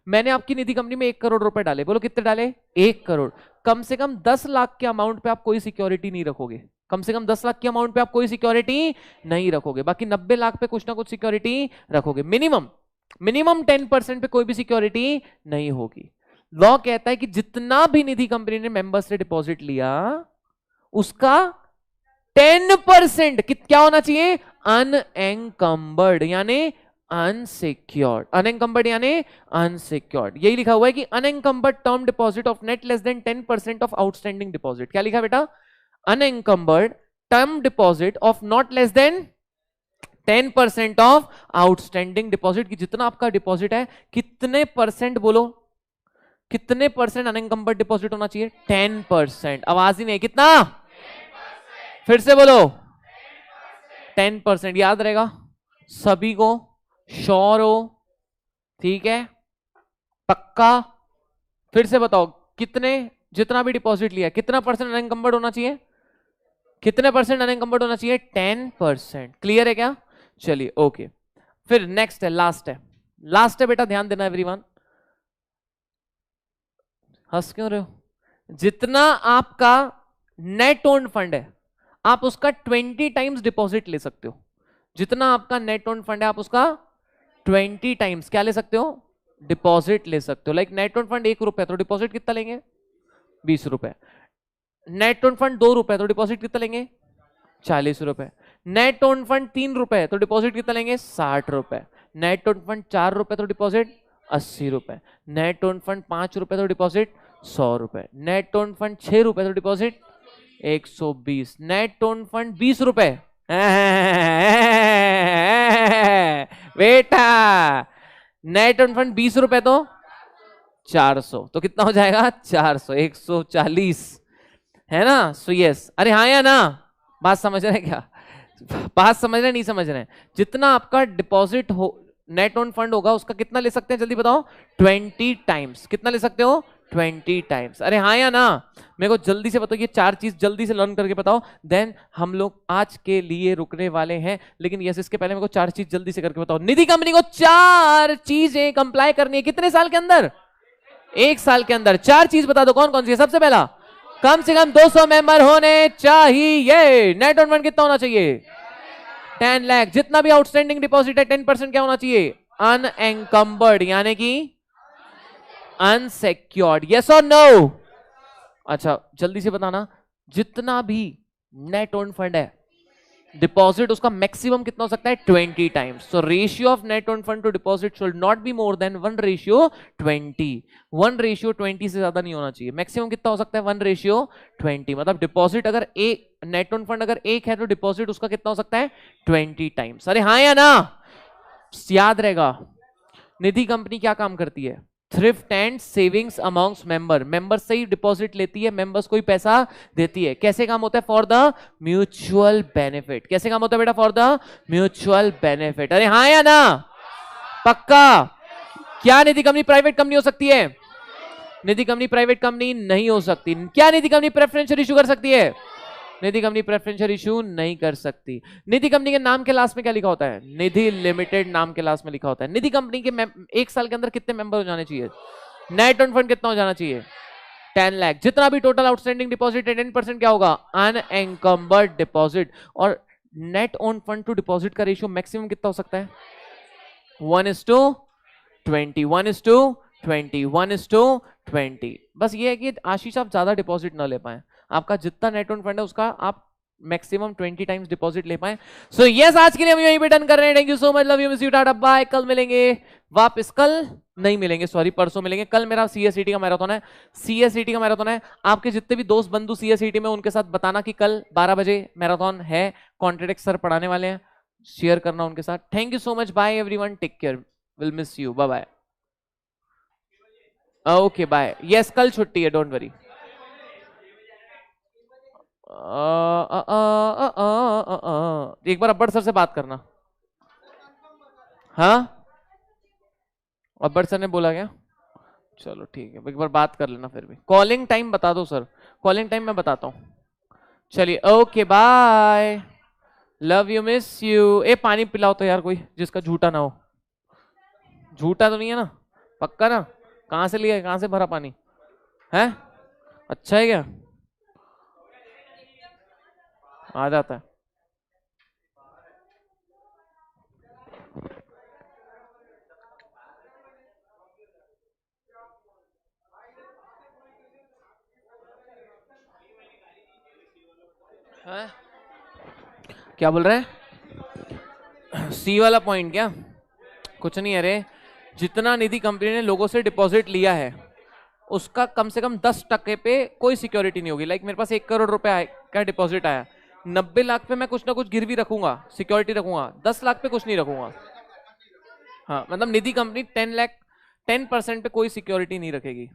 मैंने आपकी निधि कंपनी में 1 करोड़ रुपए डाले, बोलो कितने डाले? 1 करोड़। कम से कम 10 लाख के अमाउंट पे आप कोई सिक्योरिटी नहीं रखोगे, कम से कम 10 लाख के अमाउंट पे आप कोई सिक्योरिटी नहीं रखोगे, बाकी 90 लाख पे कुछ ना कुछ सिक्योरिटी रखोगे, मिनिमम 10% पे कोई भी सिक्योरिटी नहीं होगी। लॉ कहता है कि जितना भी निधि कंपनी ने मेंबर से डिपॉजिट लिया उसका 10% क्या होना चाहिए? अनएंकम्बर्ड यानी अनसिक्योर्ड, अनएंकम्बर्ड यानी अनसिक्योर्ड। यही लिखा हुआ है कि unencumbered term deposit of not less than 10% of outstanding deposit. क्या लिखा बेटा? Unencumbered term deposit of not less than 10% of outstanding deposit, की जितना आपका डिपॉजिट है कितने परसेंट, बोलो कितने परसेंट अनएंकम्बर्ड डिपॉजिट होना चाहिए? 10%। आवाज ही नहीं, कितना? फिर से बोलो, 10%। याद रहेगा सभी को, श्योर हो? ठीक है, पक्का? फिर से बताओ कितने, जितना भी डिपॉजिट लिया कितना परसेंट अनएंकम्बर्ड होना चाहिए? कितने परसेंट अनएंकम्बर्ड होना चाहिए? 10%। क्लियर है क्या? चलिए ओके। फिर नेक्स्ट है, लास्ट है बेटा, ध्यान देना एवरीवन। हंस क्यों रहे हो? जितना आपका नेट ओन फंड है आप उसका 20 टाइम्स डिपॉजिट ले सकते हो। जितना आपका नेट ओन फंड है आप उसका 20 टाइम्स क्या ले सकते हो? डिपॉजिट ले सकते हो। लाइक नेट ओन फंड 1 रुपए तो डिपॉजिट कितना लेंगे? 20 रुपए। नेट ओन फंड 2 रुपए तो डिपॉजिट कितना लेंगे? 40 रुपए। नेट ओन फंड 3 रुपए तो डिपॉजिट कितना लेंगे? 60 रुपए। नेट ओन फंड 4 रुपए तो डिपॉजिट 80 रुपए। नेट ओन फंड 5 रुपए तो डिपॉजिट 100 रुपए। नेट ओन फंड 6 रुपए तो डिपॉजिट 120। नेट ओन फंड 20 रुपए बेटा, नेट ओन फंड 20 रुपए तो 400, तो कितना हो जाएगा? 400, 140 है ना? सो यस, अरे हाँ या ना? बात समझ रहे हैं क्या? बात समझ रहे नहीं समझ रहे? जितना आपका डिपॉजिट हो, नेट ऑन फंड होगा उसका कितना ले सकते हैं? जल्दी बताओ। 20 टाइम्स। कितना ले सकते हो? 20 टाइम्स। अरे हाँ या ना? मेरे को जल्दी से बताओ, ये 4 चीज जल्दी से लर्न करके बताओ, देन हम लोग आज के लिए रुकने वाले हैं। लेकिन यस, इसके पहले मेरे को 4 चीज जल्दी से करके बताओ। निधि कंपनी को 4 चीजें कंप्लाई करनी है कितने साल के अंदर? 1 साल के अंदर। 4 चीज बता दो, कौन कौन सी है? सबसे पहला, कम से कम 200 मेंबर होने चाहिए। नेट ऑन फंड कितना होना चाहिए? 10 लाख। जितना भी आउटस्टैंडिंग डिपॉजिट है 10% क्या होना चाहिए? अनएंकम्बर्ड यानी कि अनसिक्योर्ड। यस और नो? अच्छा जल्दी से बताना, जितना भी नेट ओन फंड है डिपॉजिट उसका मैक्सिमम कितना हो सकता है? 20 times. So ratio of net own fund to deposit should not be more than 1:20। 1:20 से ज्यादा नहीं होना चाहिए। मैक्सिमम कितना हो सकता है? 1:20। मतलब डिपॉजिट अगर एक, नेट ओन फंड अगर 1 है तो डिपॉजिट उसका कितना हो सकता है? 20 टाइम्स। अरे हाँ या ना? याद रहेगा। निधि कंपनी क्या काम करती है? Thrift and savings amongst member. Members से ही डिपॉजिट लेती है, मेंबर्स को ही पैसा देती है। कैसे काम होता है? For the mutual benefit. कैसे काम होता है बेटा? For the mutual benefit. अरे हाँ या ना? पक्का? क्या निधि कंपनी प्राइवेट कंपनी हो सकती है? निधि कंपनी प्राइवेट कंपनी नहीं हो सकती। क्या निधि कंपनी प्रेफरेंशियल इशू कर सकती है? निधि कंपनी प्रेफरेंशियल इशू नहीं कर सकती। निधि कंपनी के नाम के लास्ट में क्या लिखा होता है? निधि लिमिटेड नाम के लास्ट में लिखा होता है। निधि कंपनी के 1 साल के अंदर कितने मेंबर हो जाने चाहिए? नेट ऑन फंड कितना हो जाना चाहिए? 10 लाख। जितना भी टोटल आउटस्टैंडिंग डिपॉजिट है 10% क्या होगा? Unencumbered deposit. और net on fund to deposit का रेशियो मैक्सिमम कितना हो सकता है? 1:20, 1:20, 1:20। बस ये है कि आशीष आप ज्यादा डिपॉजिट ना ले पाए, आपका जितना नेट ऑन फंड है उसका आप मैक्सिमम 20 टाइम्स डिपॉजिट ले पाए। सो यस, आज के लिए हम यहीं पे डन कर रहे हैं। Thank you so much, love you, miss you, tata bye. कल मिलेंगे वापस, कल नहीं मिलेंगे, सॉरी परसों मिलेंगे। कल मेरा सीएसईटी का मैराथन है, सीएसईटी का मैराथन है। आपके जितने भी दोस्त बंधु सीएसईटी में, उनके साथ बताना कि कल 12 बजे मैराथन है। कॉन्ट्रेक्ट सर पढ़ाने वाले हैं, शेयर करना उनके साथ। Thank you so much, bye everyone, take care, will miss you, bye bye. Okay bye. Yes कल छुट्टी है, डोंट वरी। एक बार अब्बड़ सर से बात करना। हाँ, अब्बड़ सर ने बोला क्या? चलो ठीक है, एक बार बात कर लेना फिर भी। कॉलिंग टाइम बता दो सर, कॉलिंग टाइम मैं बताता हूँ। चलिए okay bye, love you miss you. ए पानी पिलाओ तो यार कोई, जिसका झूठा ना हो। झूठा तो नहीं है ना, पक्का ना? कहाँ से लिया है, कहाँ से भरा पानी है? अच्छा है क्या? आ जाता है। हैं? क्या बोल रहे हैं? सी वाला पॉइंट क्या? कुछ नहीं, अरे जितना निधि कंपनी ने लोगों से डिपॉजिट लिया है उसका कम से कम 10% पे कोई सिक्योरिटी नहीं होगी। लाइक मेरे पास 1 करोड़ रुपए का डिपॉजिट आया, 90 लाख पे मैं कुछ ना कुछ गिरवी रखूंगा, सिक्योरिटी रखूंगा, 10 लाख पे कुछ नहीं रखूंगा। हाँ मतलब निधि कंपनी 10 लाख 10% पे कोई सिक्योरिटी नहीं रखेगी।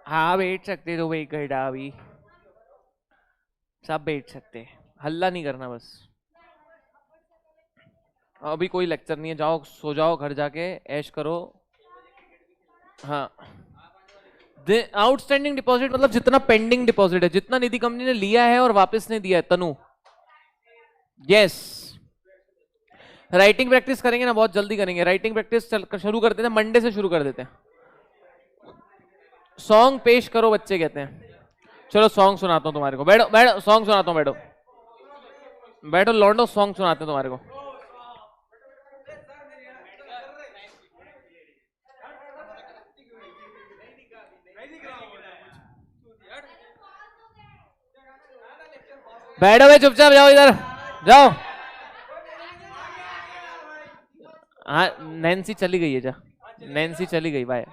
हाँ बैठ सकते तो वही गड्ढा अभी, सब बैठ सकते हैं, हल्ला नहीं करना बस। अभी कोई लेक्चर नहीं है, जाओ सो जाओ घर जाके, ऐश करो। हाँ आउटस्टैंडिंग डिपॉजिट मतलब जितना पेंडिंग डिपॉजिट है, जितना निधि कंपनी ने लिया है और वापस नहीं दिया है। तनु यस, राइटिंग प्रैक्टिस करेंगे ना, बहुत जल्दी करेंगे। राइटिंग प्रैक्टिस शुरू कर देते हैं, मंडे से शुरू कर देते हैं। सॉन्ग पेश करो बच्चे कहते हैं। चलो सॉन्ग सुनाता हूँ तुम्हारे को, बैठो बैठो, सॉन्ग सुनाता हूँ, बैठो बैठो लौंडो, सॉन्ग सुनाते हैं तुम्हारे को। बैठो भाई चुपचाप, जाओ इधर जाओ। हाँ नैन्सी चली गई है, जा नैन्सी चली गई भाई।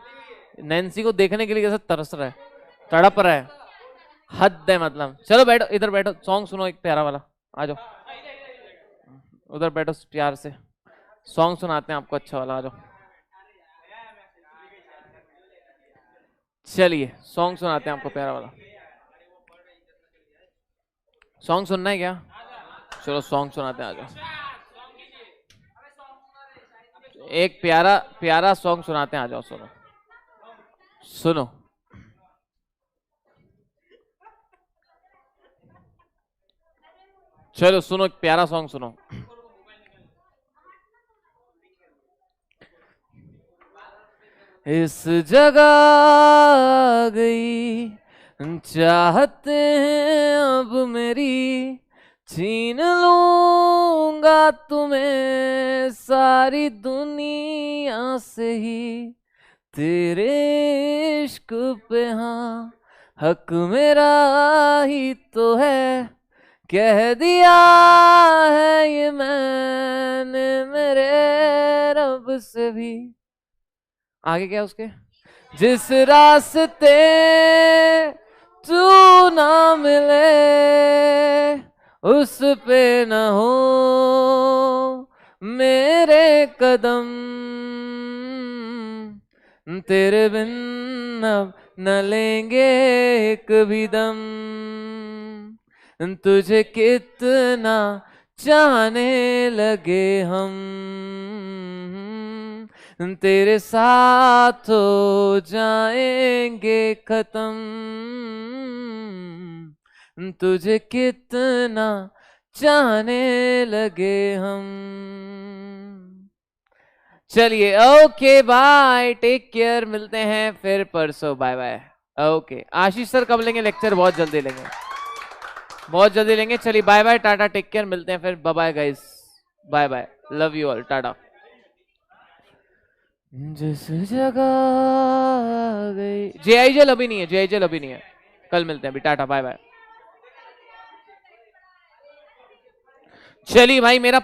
नैन्सी को देखने के लिए कैसा तरस रहा है, तड़प रहा है, हद है मतलब। चलो बैठो इधर, बैठो सॉन्ग सुनो एक प्यारा वाला, आ जाओ उधर बैठो प्यार से, सॉन्ग सुनाते हैं आपको अच्छा वाला, आ जाओ। चलिए सॉन्ग सुनाते हैं आपको प्यारा वाला। सॉन्ग सुनना है क्या? चलो सॉन्ग सुनाते हैं, आ जाओ। एक प्यारा प्यारा सॉन्ग सुनाते हैं, आ जाओ सुनो सुनो। चलो सुनो एक प्यारा सॉन्ग सुनो। इस जगह आ गई चाहते हैं अब मेरी, छीन लूंगा तुम्हें सारी दुनिया से ही, तेरे इश्क पे हाँ हक मेरा ही तो है, कह दिया है ये मैंने मेरे रब से भी। आगे क्या उसके? जिस रास्ते तू ना मिले उस पे न हो मेरे कदम, तेरे बिन अब न लेंगे एक भी दम, तुझे कितना चाहने लगे हम, तेरे साथ हो जाएंगे खत्म, तुझे कितना चाहने लगे हम। चलिए ओके बाय, टेक केयर, मिलते हैं फिर परसों, बाय बाय। ओके आशीष सर कब लेंगे लेक्चर? बहुत जल्दी लेंगे, बहुत जल्दी लेंगे। चलिए bye bye, tata, take care, मिलते हैं फिर, bye bye guys, bye bye, love you all, tata. जिस जगह आ गई, जेआईजेल अभी नहीं है, जेआईजेल अभी नहीं है, कल मिलते हैं अभी, टाटा बाय बाय। चलिए भाई मेरा